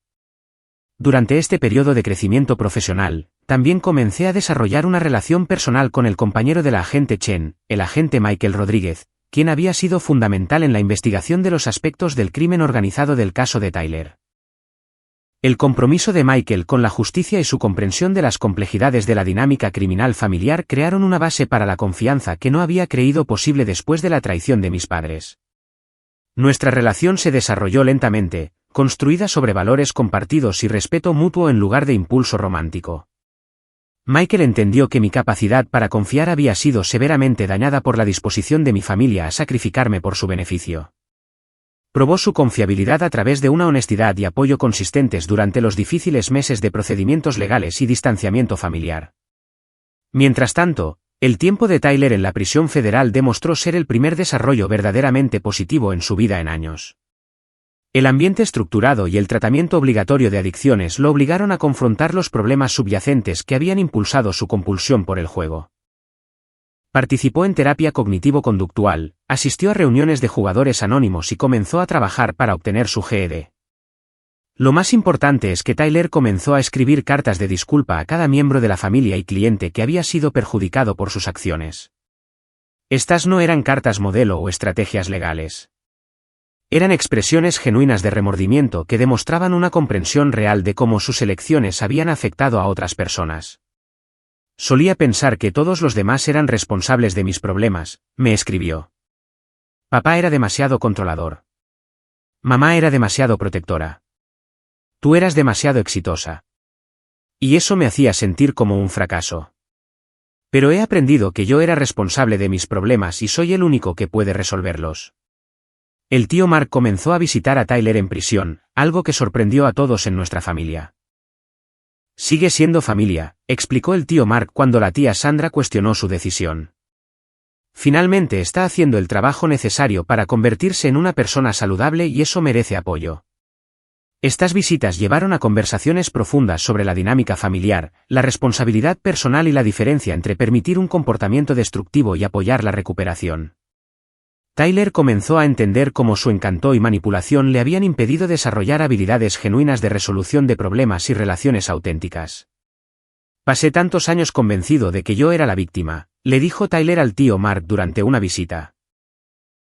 Durante este periodo de crecimiento profesional, también comencé a desarrollar una relación personal con el compañero de la agente Chen, el agente Michael Rodríguez, quien había sido fundamental en la investigación de los aspectos del crimen organizado del caso de Tyler. El compromiso de Michael con la justicia y su comprensión de las complejidades de la dinámica criminal familiar crearon una base para la confianza que no había creído posible después de la traición de mis padres. Nuestra relación se desarrolló lentamente, construida sobre valores compartidos y respeto mutuo en lugar de impulso romántico. Michael entendió que mi capacidad para confiar había sido severamente dañada por la disposición de mi familia a sacrificarme por su beneficio. Probó su confiabilidad a través de una honestidad y apoyo consistentes durante los difíciles meses de procedimientos legales y distanciamiento familiar. Mientras tanto, el tiempo de Tyler en la prisión federal demostró ser el primer desarrollo verdaderamente positivo en su vida en años. El ambiente estructurado y el tratamiento obligatorio de adicciones lo obligaron a confrontar los problemas subyacentes que habían impulsado su compulsión por el juego. Participó en terapia cognitivo-conductual, asistió a reuniones de jugadores anónimos y comenzó a trabajar para obtener su GED. Lo más importante es que Tyler comenzó a escribir cartas de disculpa a cada miembro de la familia y cliente que había sido perjudicado por sus acciones. Estas no eran cartas modelo o estrategias legales. Eran expresiones genuinas de remordimiento que demostraban una comprensión real de cómo sus elecciones habían afectado a otras personas. Solía pensar que todos los demás eran responsables de mis problemas, me escribió. Papá era demasiado controlador. Mamá era demasiado protectora. Tú eras demasiado exitosa. Y eso me hacía sentir como un fracaso. Pero he aprendido que yo era responsable de mis problemas y soy el único que puede resolverlos. El tío Mark comenzó a visitar a Tyler en prisión, algo que sorprendió a todos en nuestra familia. Sigue siendo familia, explicó el tío Mark cuando la tía Sandra cuestionó su decisión. Finalmente está haciendo el trabajo necesario para convertirse en una persona saludable y eso merece apoyo. Estas visitas llevaron a conversaciones profundas sobre la dinámica familiar, la responsabilidad personal y la diferencia entre permitir un comportamiento destructivo y apoyar la recuperación. Tyler comenzó a entender cómo su encanto y manipulación le habían impedido desarrollar habilidades genuinas de resolución de problemas y relaciones auténticas. Pasé tantos años convencido de que yo era la víctima, le dijo Tyler al tío Mark durante una visita.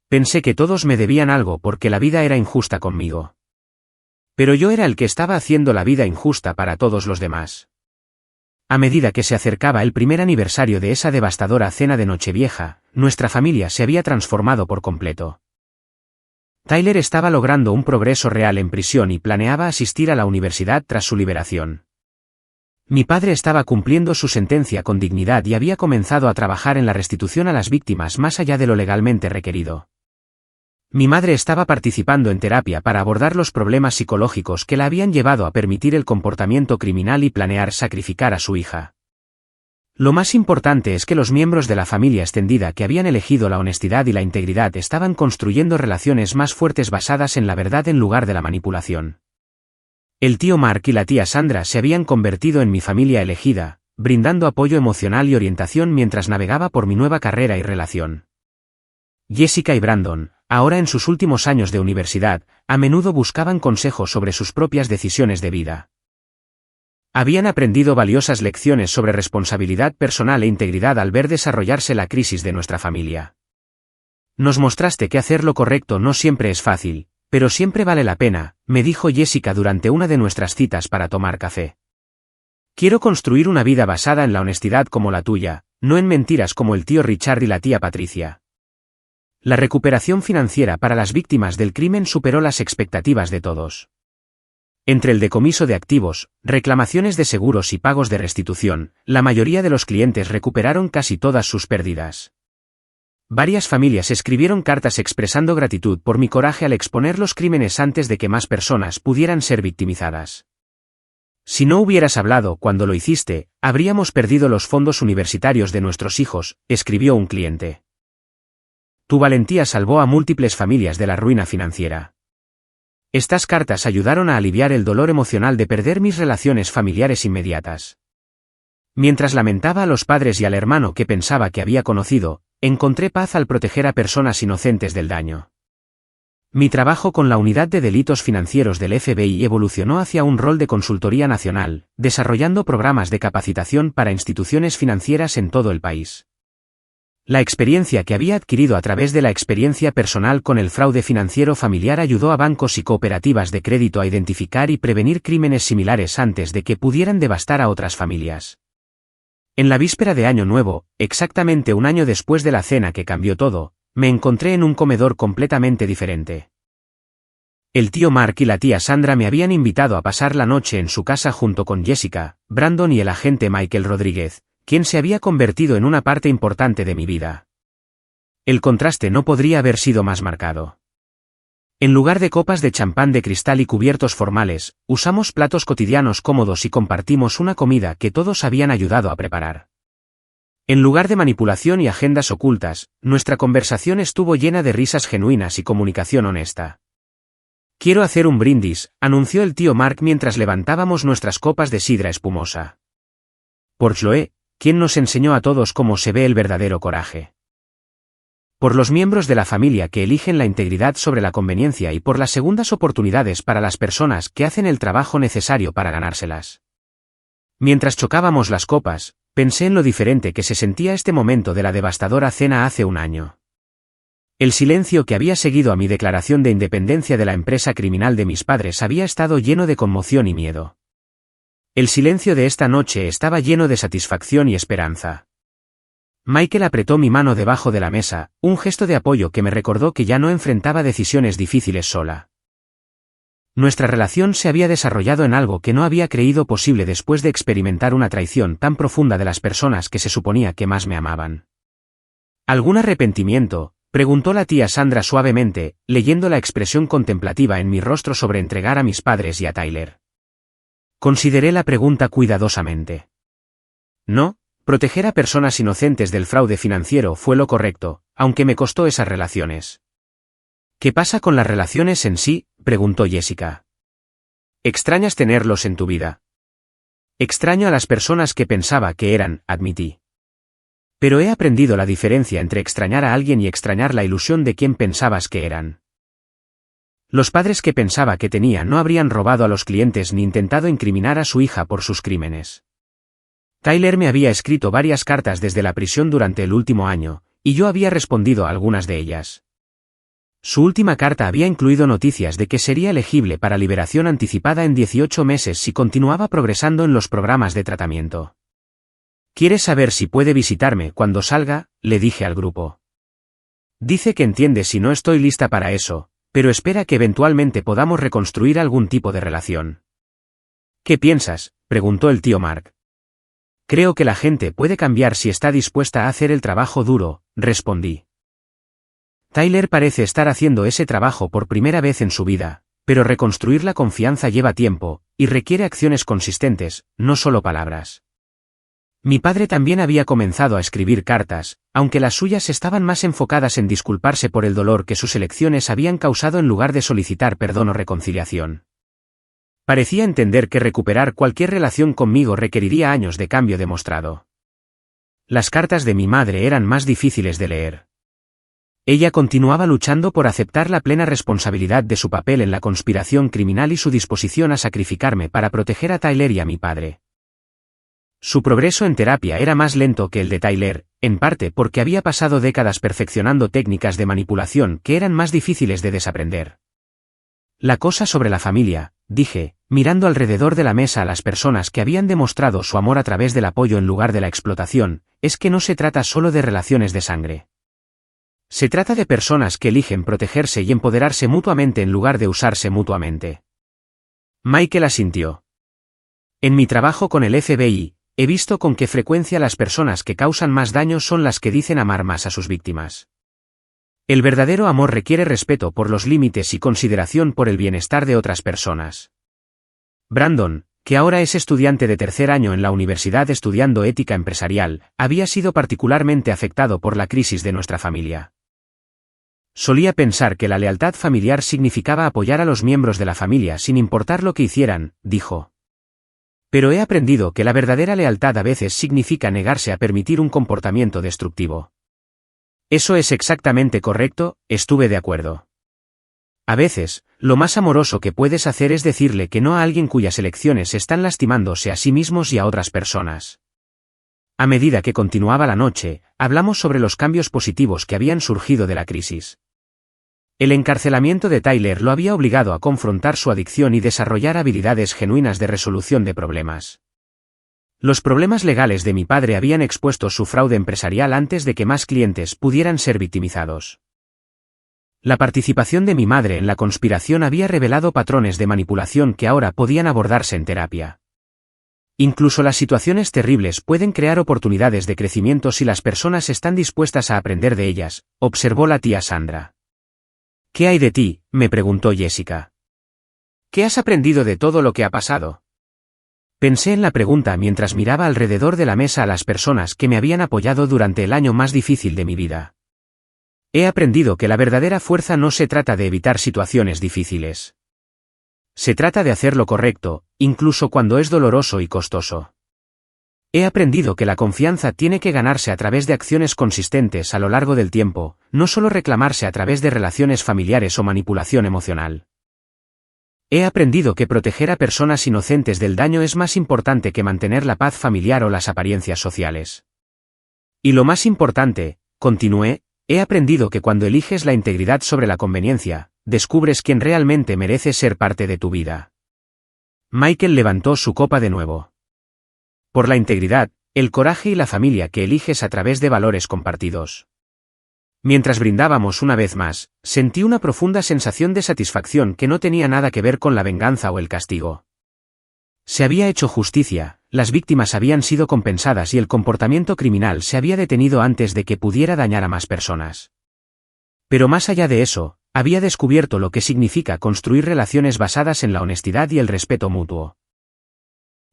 Pensé que todos me debían algo porque la vida era injusta conmigo. Pero yo era el que estaba haciendo la vida injusta para todos los demás. A medida que se acercaba el primer aniversario de esa devastadora cena de Nochevieja, nuestra familia se había transformado por completo. Tyler estaba logrando un progreso real en prisión y planeaba asistir a la universidad tras su liberación. Mi padre estaba cumpliendo su sentencia con dignidad y había comenzado a trabajar en la restitución a las víctimas más allá de lo legalmente requerido. Mi madre estaba participando en terapia para abordar los problemas psicológicos que la habían llevado a permitir el comportamiento criminal y planear sacrificar a su hija. Lo más importante es que los miembros de la familia extendida que habían elegido la honestidad y la integridad estaban construyendo relaciones más fuertes basadas en la verdad en lugar de la manipulación. El tío Mark y la tía Sandra se habían convertido en mi familia elegida, brindando apoyo emocional y orientación mientras navegaba por mi nueva carrera y relación. Jessica y Brandon, ahora en sus últimos años de universidad, a menudo buscaban consejos sobre sus propias decisiones de vida. Habían aprendido valiosas lecciones sobre responsabilidad personal e integridad al ver desarrollarse la crisis de nuestra familia. Nos mostraste que hacer lo correcto no siempre es fácil, pero siempre vale la pena, me dijo Jessica durante una de nuestras citas para tomar café. Quiero construir una vida basada en la honestidad como la tuya, no en mentiras como el tío Richard y la tía Patricia. La recuperación financiera para las víctimas del crimen superó las expectativas de todos. Entre el decomiso de activos, reclamaciones de seguros y pagos de restitución, la mayoría de los clientes recuperaron casi todas sus pérdidas. Varias familias escribieron cartas expresando gratitud por mi coraje al exponer los crímenes antes de que más personas pudieran ser victimizadas. Si no hubieras hablado cuando lo hiciste, habríamos perdido los fondos universitarios de nuestros hijos, escribió un cliente. Tu valentía salvó a múltiples familias de la ruina financiera. Estas cartas ayudaron a aliviar el dolor emocional de perder mis relaciones familiares inmediatas. Mientras lamentaba a los padres y al hermano que pensaba que había conocido, encontré paz al proteger a personas inocentes del daño. Mi trabajo con la Unidad de Delitos Financieros del FBI evolucionó hacia un rol de consultoría nacional, desarrollando programas de capacitación para instituciones financieras en todo el país. La experiencia que había adquirido a través de la experiencia personal con el fraude financiero familiar ayudó a bancos y cooperativas de crédito a identificar y prevenir crímenes similares antes de que pudieran devastar a otras familias. En la víspera de Año Nuevo, exactamente un año después de la cena que cambió todo, me encontré en un comedor completamente diferente. El tío Mark y la tía Sandra me habían invitado a pasar la noche en su casa junto con Jessica, Brandon y el agente Michael Rodríguez, quien se había convertido en una parte importante de mi vida. El contraste no podría haber sido más marcado. En lugar de copas de champán de cristal y cubiertos formales, usamos platos cotidianos cómodos y compartimos una comida que todos habían ayudado a preparar. En lugar de manipulación y agendas ocultas, nuestra conversación estuvo llena de risas genuinas y comunicación honesta. Quiero hacer un brindis, anunció el tío Mark mientras levantábamos nuestras copas de sidra espumosa. Por Chloe, quien nos enseñó a todos cómo se ve el verdadero coraje. Por los miembros de la familia que eligen la integridad sobre la conveniencia y por las segundas oportunidades para las personas que hacen el trabajo necesario para ganárselas. Mientras chocábamos las copas, pensé en lo diferente que se sentía este momento de la devastadora cena hace un año. El silencio que había seguido a mi declaración de independencia de la empresa criminal de mis padres había estado lleno de conmoción y miedo. El silencio de esta noche estaba lleno de satisfacción y esperanza. Michael apretó mi mano debajo de la mesa, un gesto de apoyo que me recordó que ya no enfrentaba decisiones difíciles sola. Nuestra relación se había desarrollado en algo que no había creído posible después de experimentar una traición tan profunda de las personas que se suponía que más me amaban. ¿Algún arrepentimiento?, preguntó la tía Sandra suavemente, leyendo la expresión contemplativa en mi rostro sobre entregar a mis padres y a Tyler. Consideré la pregunta cuidadosamente. No, proteger a personas inocentes del fraude financiero fue lo correcto, aunque me costó esas relaciones. ¿Qué pasa con las relaciones en sí?, preguntó Jessica. ¿Extrañas tenerlos en tu vida? Extraño a las personas que pensaba que eran, admití. Pero he aprendido la diferencia entre extrañar a alguien y extrañar la ilusión de quien pensabas que eran. Los padres que pensaba que tenía no habrían robado a los clientes ni intentado incriminar a su hija por sus crímenes. Tyler me había escrito varias cartas desde la prisión durante el último año, y yo había respondido a algunas de ellas. Su última carta había incluido noticias de que sería elegible para liberación anticipada en 18 meses si continuaba progresando en los programas de tratamiento. ¿Quieres saber si puede visitarme cuando salga?, le dije al grupo. Dice que entiende si no estoy lista para eso, pero espera que eventualmente podamos reconstruir algún tipo de relación. ¿Qué piensas?, preguntó el tío Mark. Creo que la gente puede cambiar si está dispuesta a hacer el trabajo duro, respondí. Tyler parece estar haciendo ese trabajo por primera vez en su vida, pero reconstruir la confianza lleva tiempo, y requiere acciones consistentes, no solo palabras. Mi padre también había comenzado a escribir cartas, aunque las suyas estaban más enfocadas en disculparse por el dolor que sus elecciones habían causado en lugar de solicitar perdón o reconciliación. Parecía entender que recuperar cualquier relación conmigo requeriría años de cambio demostrado. Las cartas de mi madre eran más difíciles de leer. Ella continuaba luchando por aceptar la plena responsabilidad de su papel en la conspiración criminal y su disposición a sacrificarme para proteger a Tyler y a mi padre. Su progreso en terapia era más lento que el de Tyler, en parte porque había pasado décadas perfeccionando técnicas de manipulación que eran más difíciles de desaprender. La cosa sobre la familia, dije, mirando alrededor de la mesa a las personas que habían demostrado su amor a través del apoyo en lugar de la explotación, es que no se trata solo de relaciones de sangre. Se trata de personas que eligen protegerse y empoderarse mutuamente en lugar de usarse mutuamente. Michael asintió. En mi trabajo con el FBI, he visto con qué frecuencia las personas que causan más daño son las que dicen amar más a sus víctimas. El verdadero amor requiere respeto por los límites y consideración por el bienestar de otras personas. Brandon, que ahora es estudiante de tercer año en la universidad estudiando ética empresarial, había sido particularmente afectado por la crisis de nuestra familia. Solía pensar que la lealtad familiar significaba apoyar a los miembros de la familia sin importar lo que hicieran, dijo. Pero he aprendido que la verdadera lealtad a veces significa negarse a permitir un comportamiento destructivo. Eso es exactamente correcto, estuve de acuerdo. A veces, lo más amoroso que puedes hacer es decirle que no a alguien cuyas elecciones están lastimándose a sí mismos y a otras personas. A medida que continuaba la noche, hablamos sobre los cambios positivos que habían surgido de la crisis. El encarcelamiento de Tyler lo había obligado a confrontar su adicción y desarrollar habilidades genuinas de resolución de problemas. Los problemas legales de mi padre habían expuesto su fraude empresarial antes de que más clientes pudieran ser victimizados. La participación de mi madre en la conspiración había revelado patrones de manipulación que ahora podían abordarse en terapia. Incluso las situaciones terribles pueden crear oportunidades de crecimiento si las personas están dispuestas a aprender de ellas, observó la tía Sandra. ¿Qué hay de ti?, me preguntó Jessica. ¿Qué has aprendido de todo lo que ha pasado? Pensé en la pregunta mientras miraba alrededor de la mesa a las personas que me habían apoyado durante el año más difícil de mi vida. He aprendido que la verdadera fuerza no se trata de evitar situaciones difíciles. Se trata de hacer lo correcto, incluso cuando es doloroso y costoso. He aprendido que la confianza tiene que ganarse a través de acciones consistentes a lo largo del tiempo, no solo reclamarse a través de relaciones familiares o manipulación emocional. He aprendido que proteger a personas inocentes del daño es más importante que mantener la paz familiar o las apariencias sociales. Y lo más importante, continué, he aprendido que cuando eliges la integridad sobre la conveniencia, descubres quién realmente merece ser parte de tu vida. Michael levantó su copa de nuevo. Por la integridad, el coraje y la familia que eliges a través de valores compartidos. Mientras brindábamos una vez más, sentí una profunda sensación de satisfacción que no tenía nada que ver con la venganza o el castigo. Se había hecho justicia, las víctimas habían sido compensadas y el comportamiento criminal se había detenido antes de que pudiera dañar a más personas. Pero más allá de eso, había descubierto lo que significa construir relaciones basadas en la honestidad y el respeto mutuo.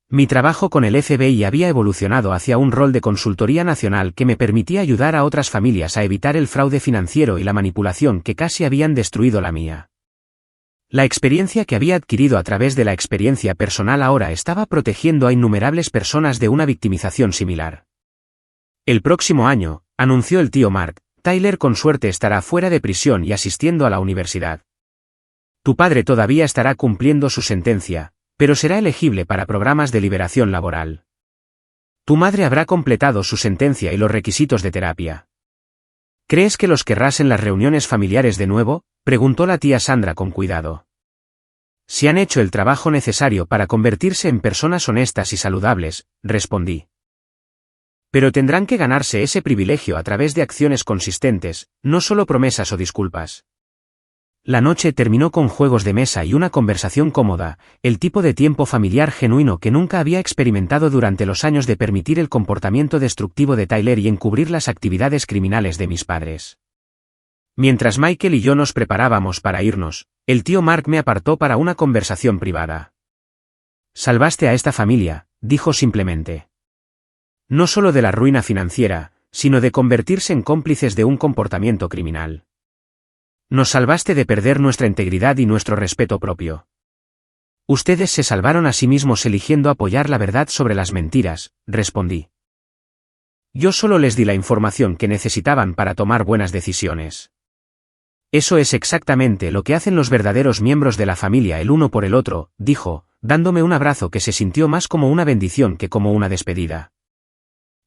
Mi trabajo con el FBI había evolucionado hacia un rol de consultoría nacional que me permitía ayudar a otras familias a evitar el fraude financiero y la manipulación que casi habían destruido la mía. La experiencia que había adquirido a través de la experiencia personal ahora estaba protegiendo a innumerables personas de una victimización similar. El próximo año, anunció el tío Mark, Tyler con suerte estará fuera de prisión y asistiendo a la universidad. Tu padre todavía estará cumpliendo su sentencia, pero será elegible para programas de liberación laboral. Tu madre habrá completado su sentencia y los requisitos de terapia. ¿Crees que los querrás en las reuniones familiares de nuevo?, preguntó la tía Sandra con cuidado. Si han hecho el trabajo necesario para convertirse en personas honestas y saludables, respondí. Pero tendrán que ganarse ese privilegio a través de acciones consistentes, no solo promesas o disculpas. La noche terminó con juegos de mesa y una conversación cómoda, el tipo de tiempo familiar genuino que nunca había experimentado durante los años de permitir el comportamiento destructivo de Tyler y encubrir las actividades criminales de mis padres. Mientras Michael y yo nos preparábamos para irnos, el tío Mark me apartó para una conversación privada. Salvaste a esta familia, dijo simplemente. No solo de la ruina financiera, sino de convertirse en cómplices de un comportamiento criminal. Nos salvaste de perder nuestra integridad y nuestro respeto propio. Ustedes se salvaron a sí mismos eligiendo apoyar la verdad sobre las mentiras, respondí. Yo solo les di la información que necesitaban para tomar buenas decisiones. Eso es exactamente lo que hacen los verdaderos miembros de la familia el uno por el otro, dijo, dándome un abrazo que se sintió más como una bendición que como una despedida.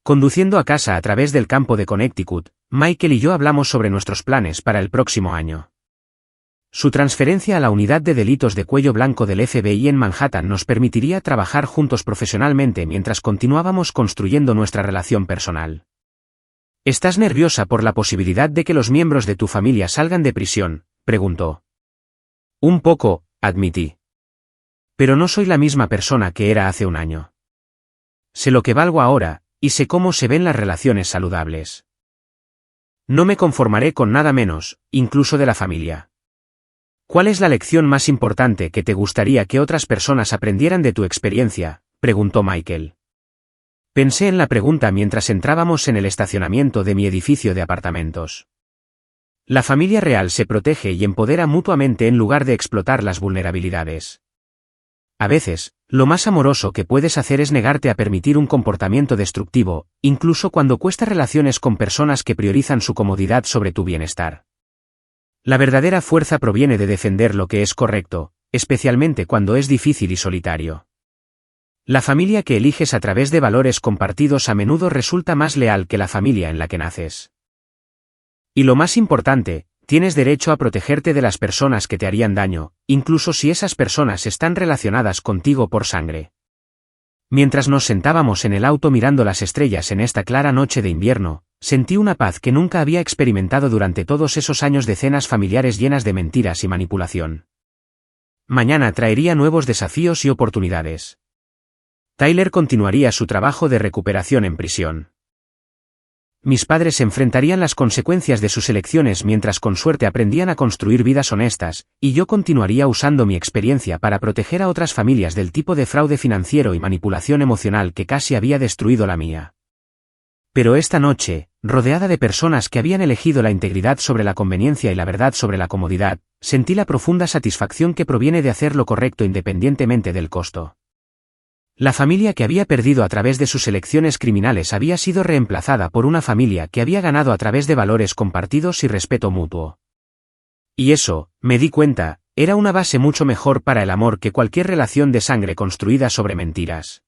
Conduciendo a casa a través del campo de Connecticut, Michael y yo hablamos sobre nuestros planes para el próximo año. Su transferencia a la unidad de delitos de cuello blanco del FBI en Manhattan nos permitiría trabajar juntos profesionalmente mientras continuábamos construyendo nuestra relación personal. ¿Estás nerviosa por la posibilidad de que los miembros de tu familia salgan de prisión?, preguntó. Un poco, admití. Pero no soy la misma persona que era hace un año. Sé lo que valgo ahora, y sé cómo se ven las relaciones saludables. No me conformaré con nada menos, incluso de la familia. ¿Cuál es la lección más importante que te gustaría que otras personas aprendieran de tu experiencia?, preguntó Michael. Pensé en la pregunta mientras entrábamos en el estacionamiento de mi edificio de apartamentos. La familia real se protege y empodera mutuamente en lugar de explotar las vulnerabilidades. A veces, lo más amoroso que puedes hacer es negarte a permitir un comportamiento destructivo, incluso cuando cuesta relaciones con personas que priorizan su comodidad sobre tu bienestar. La verdadera fuerza proviene de defender lo que es correcto, especialmente cuando es difícil y solitario. La familia que eliges a través de valores compartidos a menudo resulta más leal que la familia en la que naces. Y lo más importante, tienes derecho a protegerte de las personas que te harían daño, incluso si esas personas están relacionadas contigo por sangre. Mientras nos sentábamos en el auto mirando las estrellas en esta clara noche de invierno, sentí una paz que nunca había experimentado durante todos esos años de cenas familiares llenas de mentiras y manipulación. Mañana traería nuevos desafíos y oportunidades. Tyler continuaría su trabajo de recuperación en prisión. Mis padres enfrentarían las consecuencias de sus elecciones mientras con suerte aprendían a construir vidas honestas, y yo continuaría usando mi experiencia para proteger a otras familias del tipo de fraude financiero y manipulación emocional que casi había destruido la mía. Pero esta noche, rodeada de personas que habían elegido la integridad sobre la conveniencia y la verdad sobre la comodidad, sentí la profunda satisfacción que proviene de hacer lo correcto independientemente del costo. La familia que había perdido a través de sus elecciones criminales había sido reemplazada por una familia que había ganado a través de valores compartidos y respeto mutuo. Y eso, me di cuenta, era una base mucho mejor para el amor que cualquier relación de sangre construida sobre mentiras.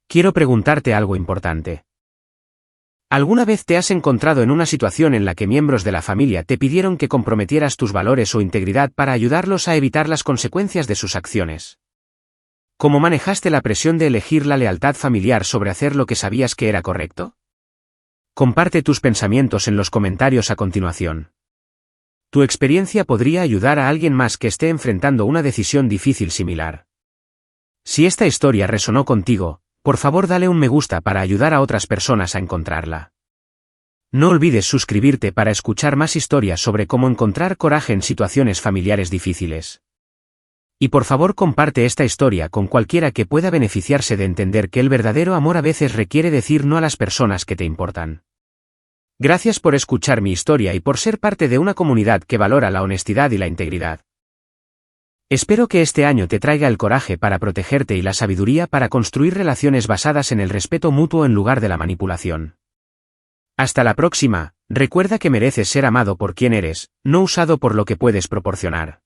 Quiero preguntarte algo importante. ¿Alguna vez te has encontrado en una situación en la que miembros de la familia te pidieron que comprometieras tus valores o integridad para ayudarlos a evitar las consecuencias de sus acciones? ¿Cómo manejaste la presión de elegir la lealtad familiar sobre hacer lo que sabías que era correcto? Comparte tus pensamientos en los comentarios a continuación. Tu experiencia podría ayudar a alguien más que esté enfrentando una decisión difícil similar. Si esta historia resonó contigo, por favor dale un me gusta para ayudar a otras personas a encontrarla. No olvides suscribirte para escuchar más historias sobre cómo encontrar coraje en situaciones familiares difíciles. Y por favor comparte esta historia con cualquiera que pueda beneficiarse de entender que el verdadero amor a veces requiere decir no a las personas que te importan. Gracias por escuchar mi historia y por ser parte de una comunidad que valora la honestidad y la integridad. Espero que este año te traiga el coraje para protegerte y la sabiduría para construir relaciones basadas en el respeto mutuo en lugar de la manipulación. Hasta la próxima, recuerda que mereces ser amado por quien eres, no usado por lo que puedes proporcionar.